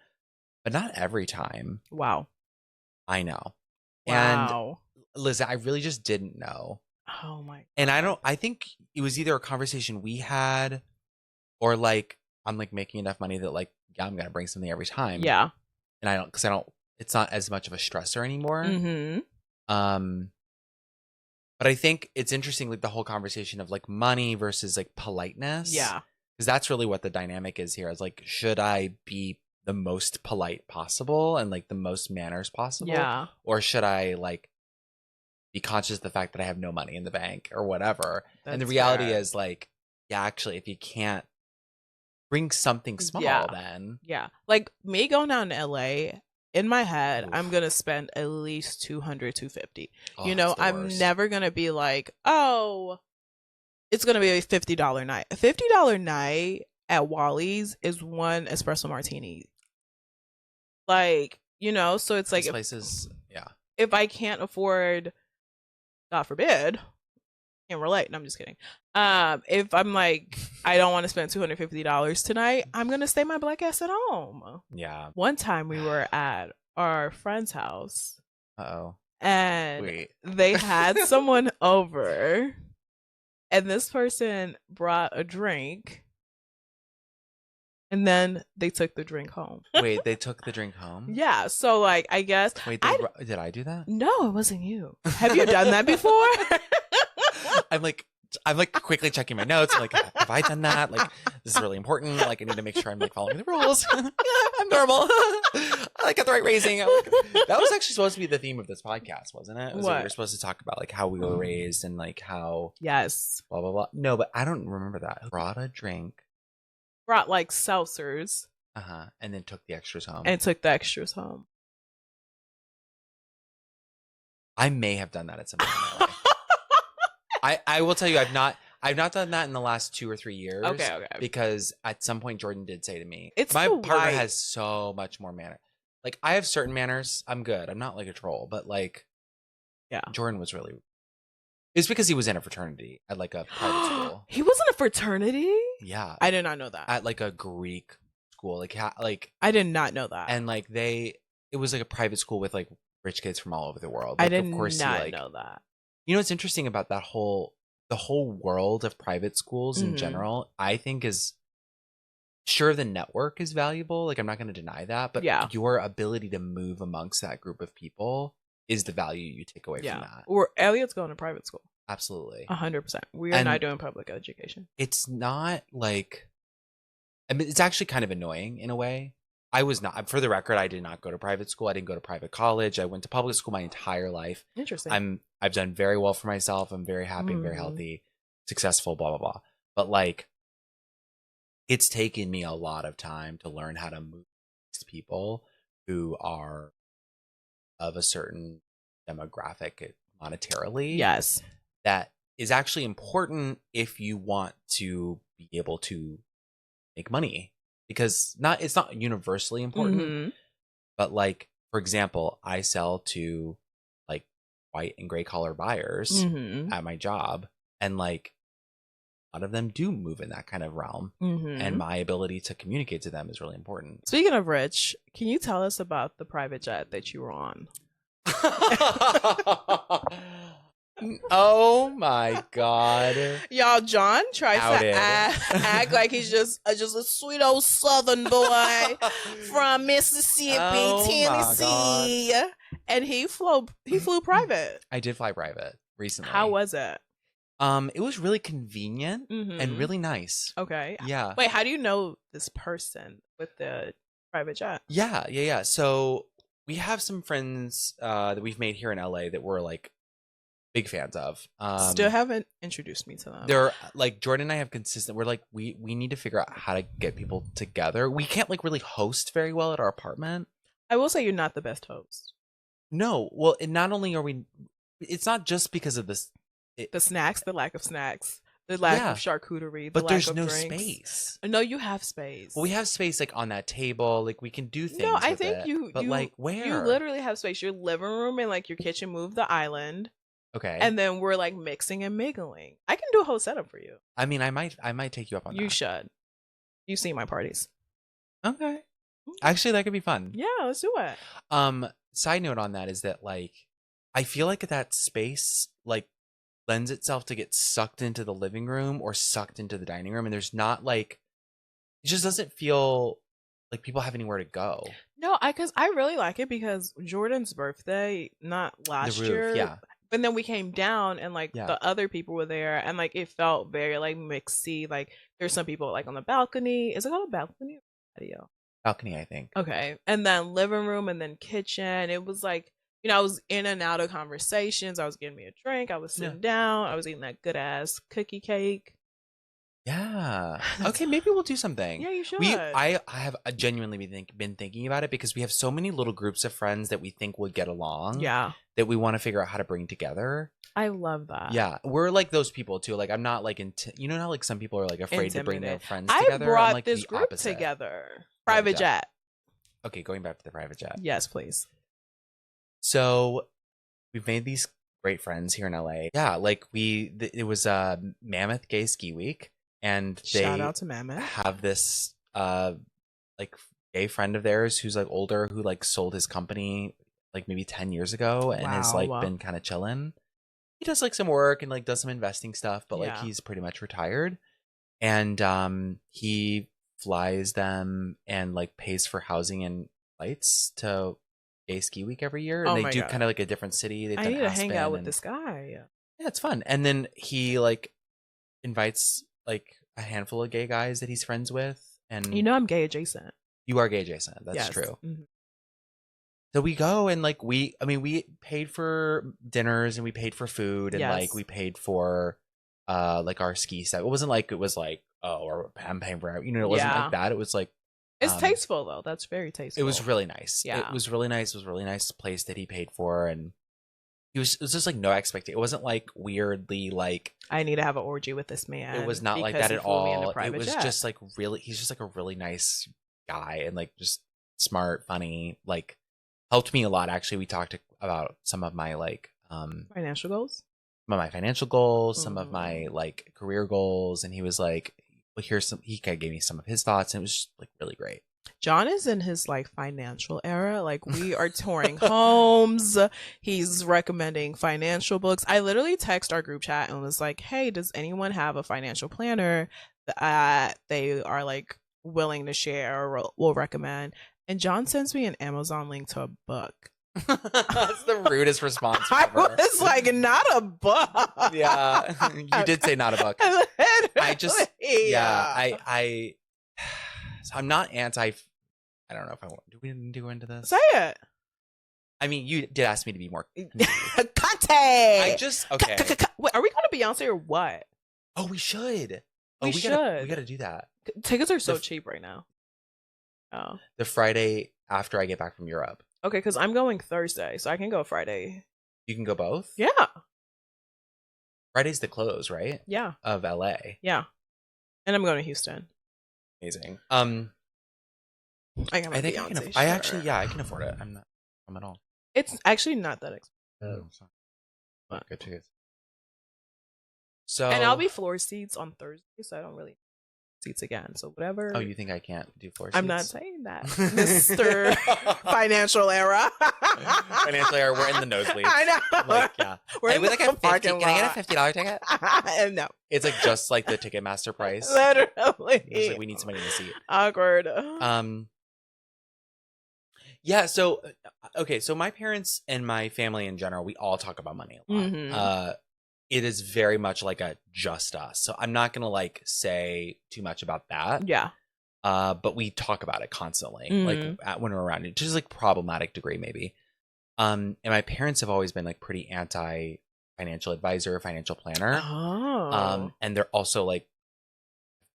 but not every time. Wow. I know. Wow. And Liz, I really just didn't know. Oh my God. And I think it was either a conversation we had or like I'm like making enough money that like, yeah, I'm going to bring something every time. Yeah. And it's not as much of a stressor anymore. But I think it's interesting, like the whole conversation of like money versus like politeness. Yeah. Because that's really what the dynamic is here. It's like, should I be the most polite possible and like the most manners possible? Yeah. Or should I like be conscious of the fact that I have no money in the bank or whatever? And the reality is like, yeah, actually, if you can't bring something small, then. Yeah. Like me going down to LA in my head, Oof. I'm gonna spend at least 200, 250. Oh, You know, it's the I'm worst. never gonna be like, oh, it's gonna be a $50 night. A $50 night at Wally's is one espresso martini. Like, you know, so it's like This place is, yeah. if I can't afford, God forbid, can't relate. No, I'm just kidding. If I'm like, I don't want to spend $250 tonight, I'm gonna stay my black ass at home. Yeah. One time we were at our friend's house Uh-oh. and Wait. they had someone over, and this person brought a drink, and then they took the drink home. Wait, they took the drink home? Yeah, so like I guess Wait, did I do that? No, it wasn't you. Have you done that before? I'm like quickly checking my notes. I'm like, have I done that? Like, this is really important. Like, I need to make sure I'm like following the rules. I'm normal. I got the right raising. That was actually supposed to be the theme of this podcast, wasn't it? What? We were supposed to talk about like how we were raised and like how Yes. blah blah blah. No, but I don't remember that. Brought a drink. Brought like seltzers. And then took the extras home. And took the extras home. I may have done that at some point in my life. I will tell you, I've not done that in the last 2 or 3 years. Okay. Because at some point Jordan did say to me, It's my the partner white. has so much more manner. Like, I have certain manners. I'm good. I'm not like a troll, but like, Yeah. Jordan was really. It's because he was in a fraternity at like a private school. He was in a fraternity? Yeah, I did not know that. at like a Greek school, like I did not know that. and like it was like a private school with like rich kids from all over the world. I Like, did of course, not know that. You know what's interesting about the whole world of private schools in Mhm. general, I think is sure the network is valuable. Like, I'm not going to deny that, but Yeah. your ability to move amongst that group of people is the value you take away from that. Or Elliot's going to private school. Absolutely. 100%. We are And- not doing public education. It's not like, I mean, it's actually kind of annoying in a way. I was not, for the record, I did not go to private school. I didn't go to private college. I went to public school my entire life. Interesting. I've done very well for myself. I'm very happy, I'm very Mhm. healthy, successful, blah, blah, blah. But like, it's taken me a lot of time to learn how to move with people who are of a certain demographic monetarily. Yes. That is actually important if you want to be able to make money, because it's not universally important. Mhm. But like, for example, I sell to like white and gray collar buyers Mhm. at my job, and like a lot of them do move in that kind of realm, Mhm. and my ability to communicate to them is really important. Speaking of rich, can you tell us about the private jet that you were on? Oh my god. Y'all, John tries Outed. to act like he's just a sweet old Southern boy from Mississippi, Oh my Tennessee, and he flew private. I did fly private recently. How was it? It was really convenient Mhm. and really nice. Okay. Yeah. Wait, how do you know this person with the private jet? Yeah. So we have some friends that we've made here in LA that we're like big fans of. Still haven't introduced me to them. They're like, Jordan and I have consistent. We're like, we need to figure out how to get people together. We can't like really host very well at our apartment. I will say you're not the best host. No, well, and not only are we, it's not just because of this. The snacks, the lack of snacks, the lack Yeah. of charcuterie, the But lack there's of no drinks. space. No, you have space. Well, we have space like on that table. Like, we can do things. No, I with think it, you. But you, like, where? You literally have space. Your living room and like your kitchen move the island, Okay. and then we're like mixing and mingling. I can do a whole setup for you. I mean, I might take you up on that. You should. You see my parties. Okay. Actually, that could be fun. Yeah, let's do it. Side note on that is that like, I feel like that space like lends itself to get sucked into the living room or sucked into the dining room, and there's not like, it just doesn't feel like people have anywhere to go. No, because I really like it because Jordan's birthday, not last The roof, year. yeah. And then we came down and like Yeah. the other people were there and like it felt very like mixy. Like there's some people like on the balcony. Is it called a balcony or patio? Balcony, I think. Okay. And then living room and then kitchen. It was like, you know, I was in and out of conversations. I was getting me a drink. I was sitting down. I was eating that good ass cookie cake. Yeah. Okay, maybe we'll do something. Yeah, you should. I have genuinely been thinking about it because we have so many little groups of friends that we think would get along. Yeah. That we want to figure out how to bring together. I love that. Yeah, we're like those people too. Like I'm not like you know how like some people are like afraid to bring their friends together. I brought like this group together. Private jet. Okay, going back to the private jet. Yes, please. So we've made these great friends here in LA. Yeah, like it was Mammoth Gay Ski Week, and they shout out to Mammoth. Have this like gay friend of theirs who's like older who like sold his company like maybe 10 years ago and has like been kind of chilling. He does like some work and like does some investing stuff, but like he's pretty much retired. And he flies them and like pays for housing and flights to Gay Ski Week every year, and they do kind of like a different city. I need to hang out with this guy. Yeah, it's fun. And then he like invites like a handful of gay guys that he's friends with, and you know I'm gay adjacent. You are gay adjacent. That's true. Mm-hmm. So we go and like we paid for dinners and we paid for food and like we paid for like our ski set. It wasn't like it was like, oh, I'm paying for it. You know, it wasn't like that. It was like it's tasteful though. That's very tasteful. It was really nice. Yeah. It was really nice. It was a really nice place that he paid for, and it was just like no expectation. It wasn't like weirdly like I need to have an orgy with this man. It was not like that at all. It was just like really he's just like a really nice guy and like just smart, funny, like helped me a lot. Actually, we talked about some of my like financial goals. Some of my financial goals, some of my like career goals, and he was like, well, here's some, he kind of gave me some of his thoughts, and it was just like really great. John is in his like financial era. Like we are touring homes. He's recommending financial books. I literally text our group chat and was like, hey, does anyone have a financial planner that they are like willing to share or will recommend? And John sends me an Amazon link to a book. That's the rudest response I ever. was like, not a book. Yeah, you did say not a book. I just, I I'm not anti. I don't know if I want. Do we go into this? Say it. I mean, you did ask me to be more. Conte. I just okay. Wait, are we going to Beyonce or what? Oh, we should. We should. We gotta do that. Tickets are so cheap right now. Oh. The Friday after I get back from Europe. Okay, because I'm going Thursday, so I can go Friday. You can go both? Yeah. Friday's the close, right? Yeah. Of LA. Yeah. And I'm going to Houston. Amazing. I think Beyonce I actually, I can afford it. I'm not at all. It's actually not that expensive. Oh, good to So, and I'll be floor seats on Thursday, so I don't really seats again. So whatever. Oh, you think I can't do floor seats? I'm not saying that, Mr. Financial Era. Financial Era, we're in the nosebleeds. I know. Like, yeah. We're in like the parking lot. Can I get a $50 ticket? No. It's like just like the Ticketmaster price. Literally. It's like we need somebody in the seat. Awkward. Yeah, so okay, so my parents and my family in general, we all talk about money a lot. Mm-hmm. It is very much like a just us. So I'm not gonna like say too much about that. Yeah. But we talk about it constantly, like when we're around it, just like problematic degree maybe. And my parents have always been like pretty anti financial advisor, financial planner. Oh. And they're also like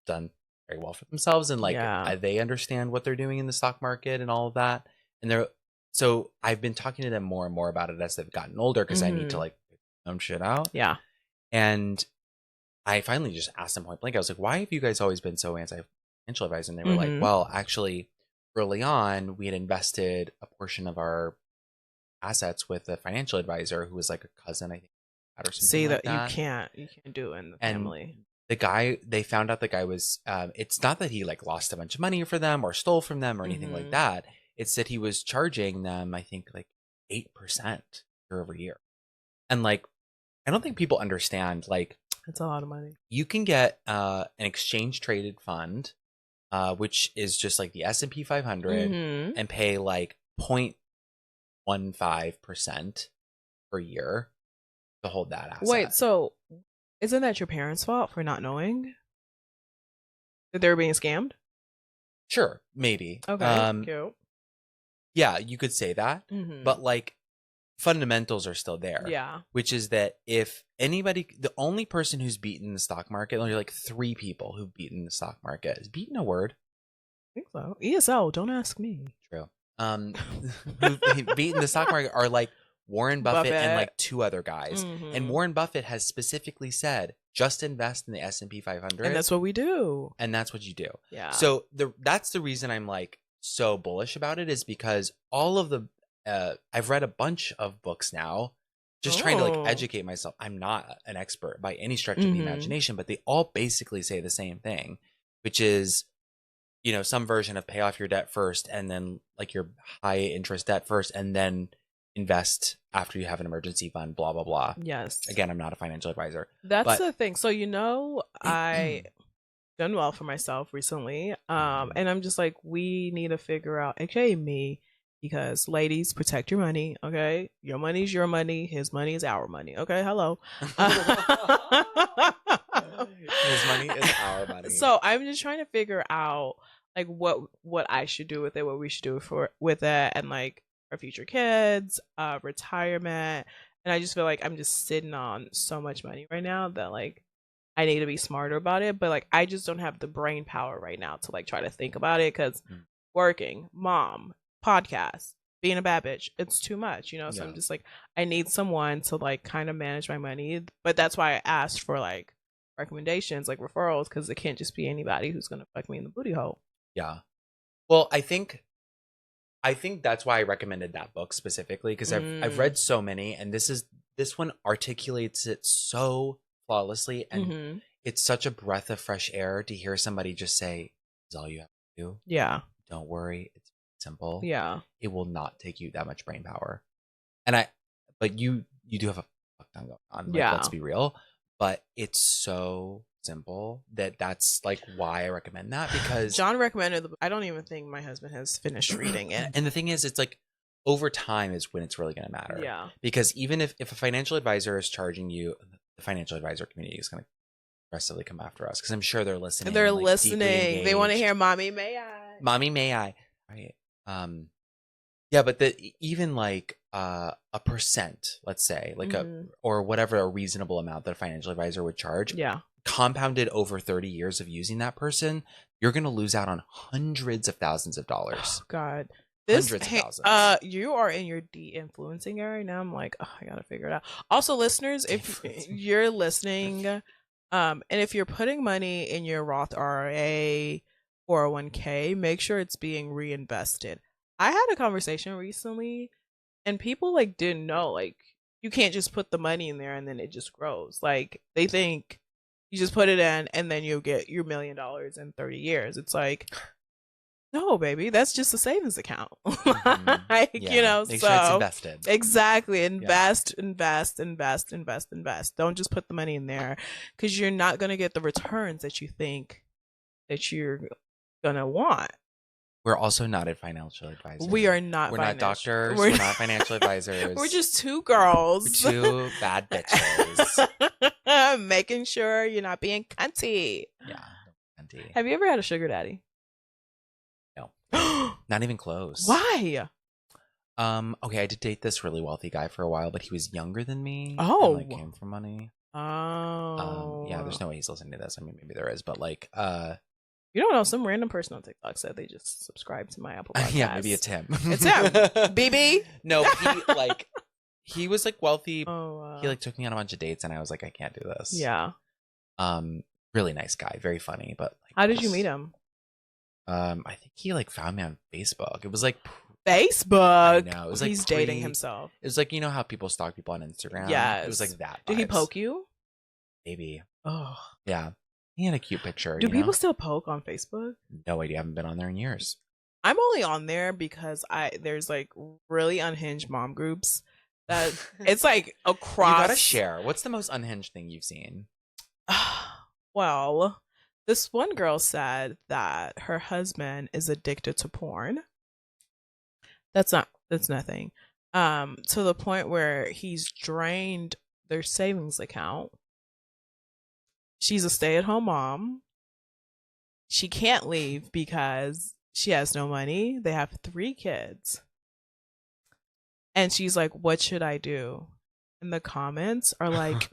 done very well for themselves, and like they understand what they're doing in the stock market and all of that. And so I've been talking to them more and more about it as they've gotten older because I need to like figure some shit out. Yeah. And I finally just asked them point blank. I was like, why have you guys always been so anti-financial advice? And they were like, well, actually, early on, we had invested a portion of our assets with a financial advisor who was like a cousin, I think. Or something See like that you can't do it in the family. The guy, they found out the guy was, it's not that he like lost a bunch of money for them or stole from them or anything like that. It's that he was charging them, I think, like 8% year over year. And like, I don't think people understand, like, it's a lot of money. You can get an exchange traded fund, which is just like the S&P 500 and pay like 0.15% per year to hold that asset. Wait, so isn't that your parents' fault for not knowing that they were being scammed? Sure, maybe. Okay, cute. Yeah, you could say that. But like fundamentals are still there. Yeah. Which is that if anybody, the only person who's beaten the stock market, only like 3 people who've beaten the stock market. Is beaten a word? I think so. ESL, don't ask me. True. Who've beaten the stock market are like Warren Buffett and like 2 other guys. Mm-hmm. And Warren Buffett has specifically said, just invest in the S&P 500. And that's what we do. And that's what you do. Yeah. So that's the reason I'm like so bullish about it, is because all of the I've read a bunch of books now, just trying to like educate myself. I'm not an expert by any stretch of the imagination, but they all basically say the same thing, which is, you know, some version of pay off your debt first, and then like your high interest debt first, and then invest after you have an emergency fund, blah, blah, blah. Yes. Again, I'm not a financial advisor. That's the thing. So, you know, I done well for myself recently. And I'm just like, we need to figure out, aka me, because ladies, protect your money, okay? Your money's your money, his money is our money, okay? Hello. His money is our money. So I'm just trying to figure out like what I should do with it, what we should do with it, and like our future kids, retirement. And I just feel like I'm just sitting on so much money right now that like I need to be smarter about it. But like I just don't have the brain power right now to like try to think about it, because working, mom, podcast, being a bad bitch, it's too much, you know. So I'm just like, I need someone to like kind of manage my money. But that's why I asked for like recommendations, like referrals, because it can't just be anybody who's gonna fuck me in the booty hole. Yeah. Well, I think that's why I recommended that book specifically, because I've read so many, and this one articulates it so flawlessly, and it's such a breath of fresh air to hear somebody just say, "This is all you have to do. Yeah. Don't worry. It's simple. Yeah. It will not take you that much brain power." But you do have a fuck ton going on. Like, let's be real. But it's so simple that's like why I recommend that, because John recommended I don't even think my husband has finished reading it. And the thing is, it's like over time is when it's really going to matter. Yeah. Because even if a financial advisor is charging you, the financial advisor community is going to aggressively come after us, because I'm sure they're listening. They're like, listening. They want to hear "Mommy, may I?" Mommy, may I? Right. Yeah, but even like a percent, let's say, like or whatever a reasonable amount that a financial advisor would charge. Yeah. Compounded over 30 years of using that person, you're going to lose out on hundreds of thousands of dollars. Oh, God. Hundreds of thousands. You are in your de-influencing area now. I'm like, I gotta figure it out. Also, listeners, if you're listening, and if you're putting money in your Roth IRA, 401k, make sure it's being reinvested. I had a conversation recently, and people like didn't know, like, you can't just put the money in there and then it just grows. Like, they think you just put it in and then you'll get your $1 million in 30 years. It's like, no, baby, that's just a savings account. Like, you know, make so sure it's invested. Exactly. Invest. Don't just put the money in there, because you're not going to get the returns that you think that you're going to want. We're also not a financial advisor. We are not. We're not doctors. We're not financial advisors. We're just 2 girls. We're 2 bad bitches. Making sure you're not being cunty. Yeah. Cunty. Have you ever had a sugar daddy? No. Not even close. Why? Okay, I did date this really wealthy guy for a while, but he was younger than me. Oh. And, like, came from money. Oh. Yeah, there's no way he's listening to this. I mean, maybe there is, but like, you don't know, some random person on TikTok said they just subscribed to my Apple Podcast. Yeah, maybe it's him. It's him. BB? No, he was like wealthy. Oh, he like took me on a bunch of dates, and I was like, I can't do this. Yeah. Really nice guy, very funny, but like, how did you meet him? I think he like found me on Facebook. It was like Facebook. No, it was he's dating himself. It was like, you know how people stalk people on Instagram? Yeah. It was like that. Did he poke you? Maybe. Oh. Yeah. He had a cute picture. Do people still poke on Facebook? No idea. I haven't been on there in years. I'm only on there because there's like really unhinged mom groups that it's like across. You gotta share. What's the most unhinged thing you've seen? Well, this one girl said that her husband is addicted to porn. That's nothing. To the point where he's drained their savings account. She's a stay-at-home mom. She can't leave because she has no money. They have 3 kids. And she's like, what should I do? And the comments are like,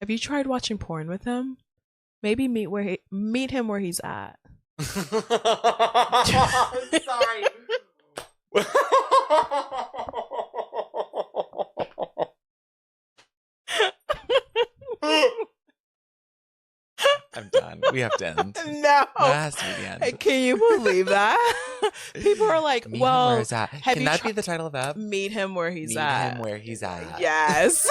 have you tried watching porn with him? Maybe meet him where he's at. I'm sorry. I'm done. We have to end. No. That has to be the end. Can you believe that? People are like, Meet well, him where he's at. Can that be the title of that? Meet him where he's Meet at. him where he's at. Yes.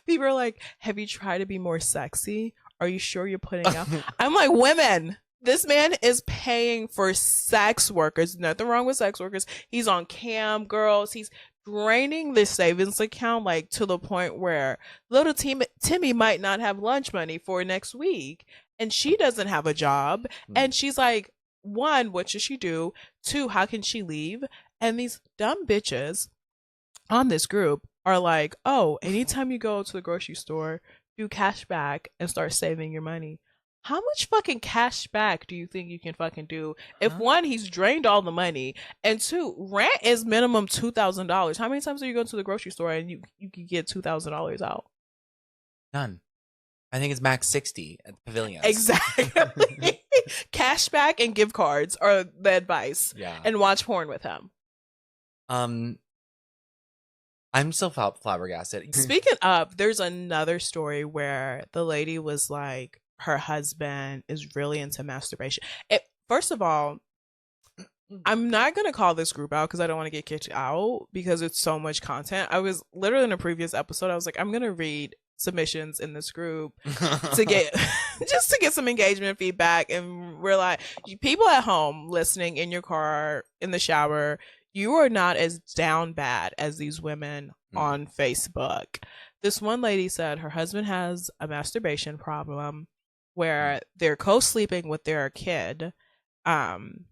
People are like, have you tried to be more sexy? Are you sure you're putting out? I'm like, women, this man is paying for sex workers. Nothing wrong with sex workers. He's on cam girls. He's draining the savings account like to the point where little Timmy might not have lunch money for next week. And she doesn't have a job. And she's like, one, what should she do? Two, how can she leave? And these dumb bitches on this group are like, oh, anytime you go to the grocery store, do cash back and start saving your money. How much fucking cash back do you think you can fucking do? If one, he's drained all the money, and two, rent is minimum $2,000. How many times are you going to the grocery store and you can get $2,000 out? None. I think it's max 60 at the pavilion. Exactly. Cash back and gift cards are the advice. Yeah. And watch porn with him. I'm still flabbergasted. Speaking of, there's another story where the lady was like, her husband is really into masturbation. First of all, I'm not going to call this group out because I don't want to get kicked out because it's so much content. I was literally in a previous episode, I was like, I'm going to read submissions in this group to get just to get some engagement feedback. And we're like, people at home listening in your car, in the shower, you are not as down bad as these women on Facebook. This one lady said her husband has a masturbation problem where they're co-sleeping with their kid. And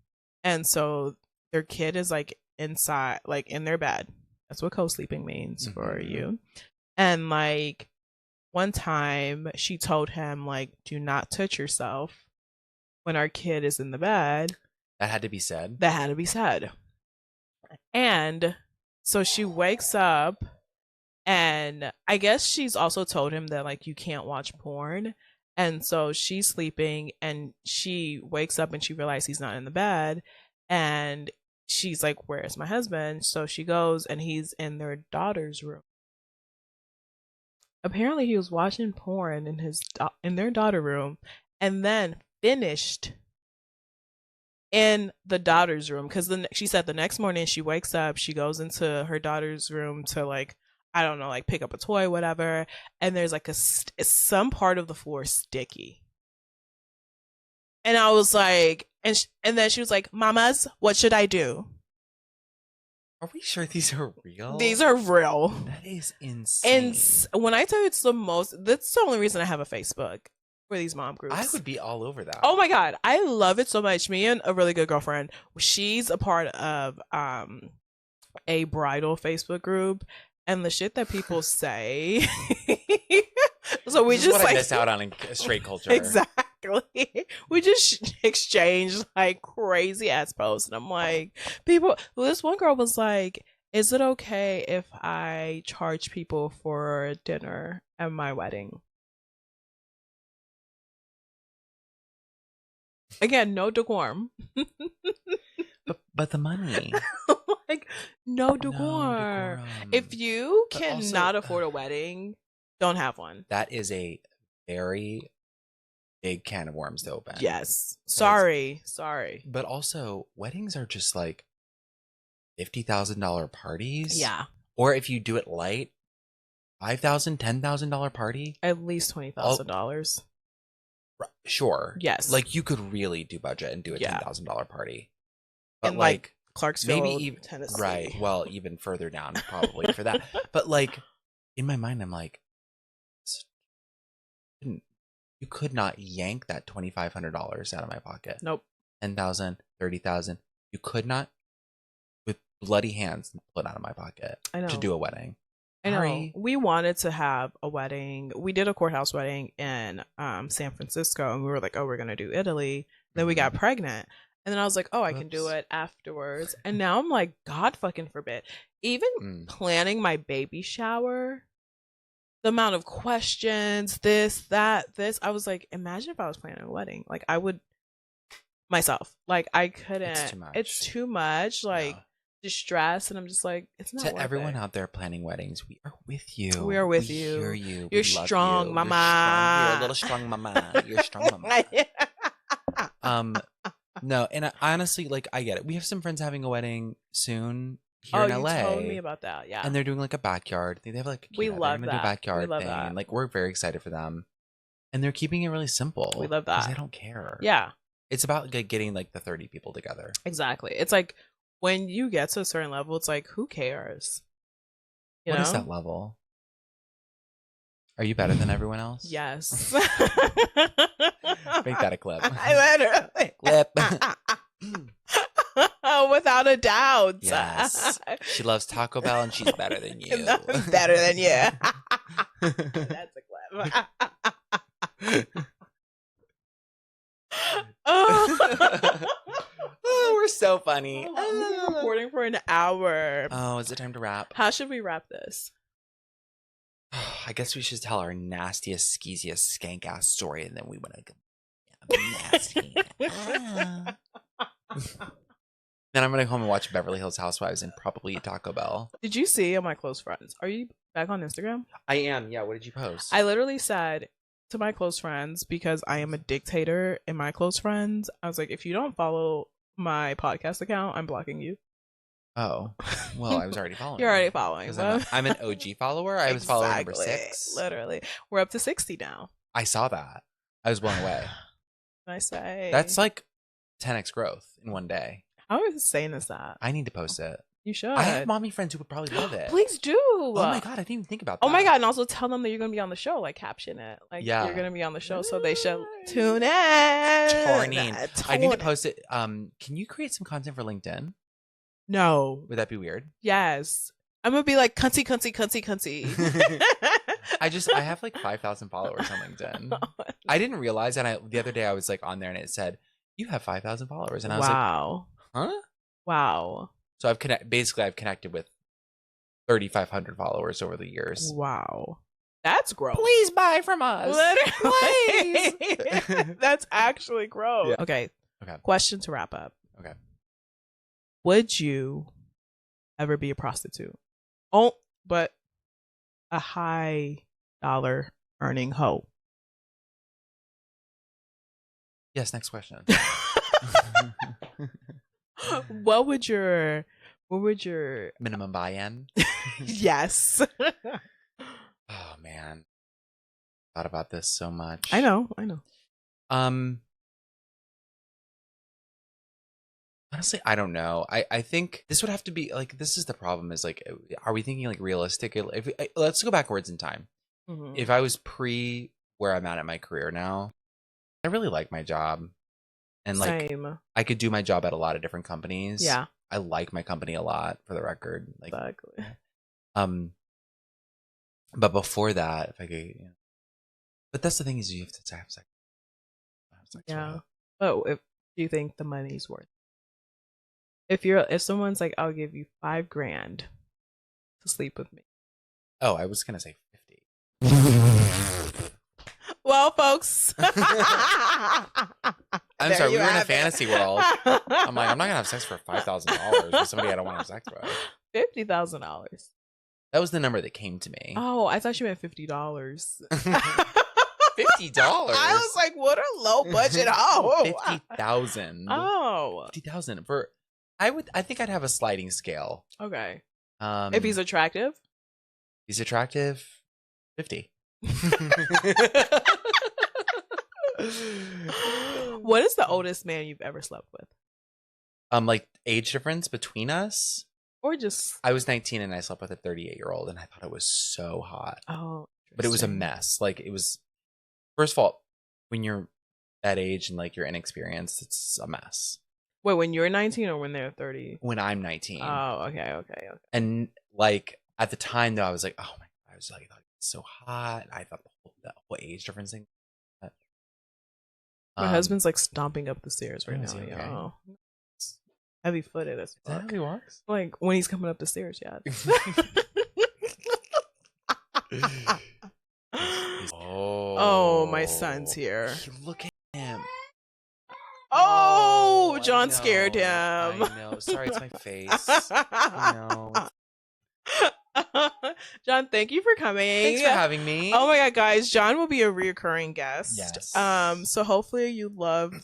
so their kid is like inside, like in their bed. That's what co-sleeping means for you. And like one time she told him like, do not touch yourself when our kid is in the bed. That had to be said. That had to be said. And so she wakes up, and I guess she's also told him that like you can't watch porn. And so she's sleeping and she wakes up and she realizes he's not in the bed, and she's like, where's my husband? So she goes and he's in their daughter's room. Apparently he was watching porn in their daughter room and then finished in the daughter's room, because she said the next morning she wakes up, she goes into her daughter's room to like, I don't know, like pick up a toy, whatever, and there's like some part of the floor sticky. And I was like, and then she was like, mamas, what should I do? Are we sure these are real? These are real. That is insane. And when I tell you it's that's the only reason I have a Facebook for these mom groups. I would be all over that. Oh my God. I love it so much. Me and a really good girlfriend, she's a part of a bridal Facebook group, and the shit that people say. So we this just is what like I miss out on in straight culture. Exactly. We just exchange like crazy ass posts, and I'm like, people. This one girl was like, "Is it okay if I charge people for dinner at my wedding?" Again, no decorum. But the money. Like, no decorum. If you cannot afford a wedding, don't have one. That is a very big can of worms to open. Yes. Sorry. But also, weddings are just like $50,000 parties. Yeah. Or if you do it light, $5,000, $10,000 party. At least $20,000. Sure. Yes. Like you could really do budget and do a $10,000 party. But in like Clarksville, maybe even Tennessee. Right. Well, even further down probably for that. But like in my mind, I'm like, you could not yank that $2,500 out of my pocket. Nope. $10,000, $30,000. You could not, with bloody hands, pull it out of my pocket to do a wedding. I know. We wanted to have a wedding. We did a courthouse wedding in San Francisco, and we were like, oh, we're going to do Italy. Then we got pregnant. And then I was like, oh, I can do it afterwards. And now I'm like, God fucking forbid. Even planning my baby shower, the amount of questions, this, that, this. I was like, imagine if I was planning a wedding. Like, I would myself. Like, I couldn't. It's too much. Like, distress. And I'm just like, it's not to everyone out there planning weddings, we are with you. We are with you. We hear you. You're strong, you. mama. You're a little strong, mama. You're strong, mama. No, and honestly, like, I get it. We have some friends having a wedding soon here in LA. You told me about that, yeah. And they're doing like a backyard. They have like we love that. Do a backyard thing. That. And like, we're very excited for them. And they're keeping it really simple. We love that. Because they don't care. Yeah. It's about like getting like the 30 people together. Exactly. It's like when you get to a certain level, it's like, who cares? What is that level? Are you better than everyone else? Yes. Make that a clip. I literally. Clip. Without a doubt. Yes. She loves Taco Bell and she's better than you. Better than you. That's a clip. Oh, we're so funny. We've been recording for an hour. Oh, is it time to wrap? How should we wrap this? I guess we should tell our nastiest, skeeziest, skank ass story, and then we want to go nasty. Then I'm gonna go home and watch Beverly Hills Housewives and probably eat Taco Bell. Did you see on my close friends? Are you back on Instagram? I am. Yeah. What did you post? I literally said to my close friends, because I am a dictator in my close friends, I was like, if you don't follow my podcast account, I'm blocking you. Oh, well, I was already following. You're already following. I'm an OG follower. I was following number 6. Literally. We're up to 60 now. I saw that. I was blown away. I say. That's like 10x growth in one day. How insane is that? I need to post it. You should. I have mommy friends who would probably love it. Please do. Oh my God, I didn't even think about that. Oh my God, and also tell them that you're going to be on the show. Like, caption it. Like, you're going to be on the show, so they should tune in. Turning. I need to post it. Can you create some content for LinkedIn? No. Would that be weird? Yes. I'm going to be like, cunty. I have like 5,000 followers on LinkedIn. I didn't realize, and the other day I was like on there and it said, you have 5,000 followers. And I was like, huh? Wow. So I've connected with 3,500 followers over the years. Wow. That's gross. Please buy from us. Literally. Please. That's actually gross. Yeah. Okay. Question to wrap up. Okay. Would you ever be a prostitute? Oh, but a high dollar earning hoe. Yes, next question. What would your minimum buy-in? Yes. Oh man. Thought about this so much. I know. Honestly, I don't know. I think this would have to be like, this is the problem, is like, are we thinking like realistic? Let's go backwards in time. Mm-hmm. If I was pre where I'm at my career now, I really like my job. And like, Same. I could do my job at a lot of different companies. Yeah. I like my company a lot, for the record. Like, exactly. But before that, if I could, but that's the thing, is you have to have sex. Yeah. But do you think the money's worth it? If someone's like, I'll give you $5,000 to sleep with me. Oh, I was gonna say 50. Well, folks. I'm sorry, we were in a fantasy world. I'm like, I'm not gonna have sex for $5,000 with somebody I don't want to have sex with. $50,000. That was the number that came to me. Oh, I thought you meant $50. $50. I was like, what a low budget hoe. 50,000. Oh. 50,000 for. I think I'd have a sliding scale. Okay. If he's attractive? He's attractive. 50. What is the oldest man you've ever slept with? Like age difference between us? Or just I was 19 and I slept with a 38-year-old and I thought it was so hot. Oh. But it was a mess. Like, it was, first of all, when you're that age and like you're inexperienced, it's a mess. Wait, when you're 19 or when they're 30? When I'm 19. Oh, okay. And like at the time though, I was like, oh my God, I was like, I thought it was so hot. I thought the whole age difference thing. My husband's like stomping up the stairs right Oh, now. is he okay? Yo. Heavy footed as Is that fuck. how he walks? Like when he's coming up the stairs, yeah. Oh, my son's here. Look at him. Oh, I John know, scared him. I know. Sorry, it's my face. I know. John, thank you for coming. Thanks for having me. Oh my god, guys, John will be a reoccurring guest. Yes. So hopefully you love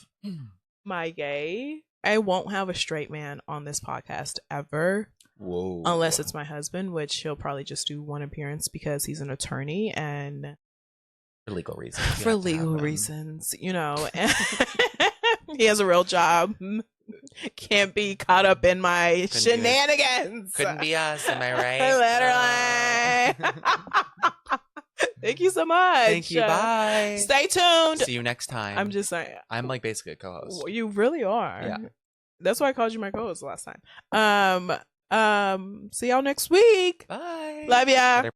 my gay. I won't have a straight man on this podcast ever. Whoa. Unless it's my husband, which he'll probably just do one appearance because he's an attorney and For legal reasons. you for have to have legal him. reasons, you know. He has a real job. Can't be caught up in my Couldn't do it. shenanigans. Couldn't be us, am I right? Literally. Thank you so much. Thank you. Bye. Stay tuned. See you next time. I'm just saying. I'm like basically a co-host. You really are. Yeah. That's why I called you my co-host last time. See y'all next week. Bye. Love ya.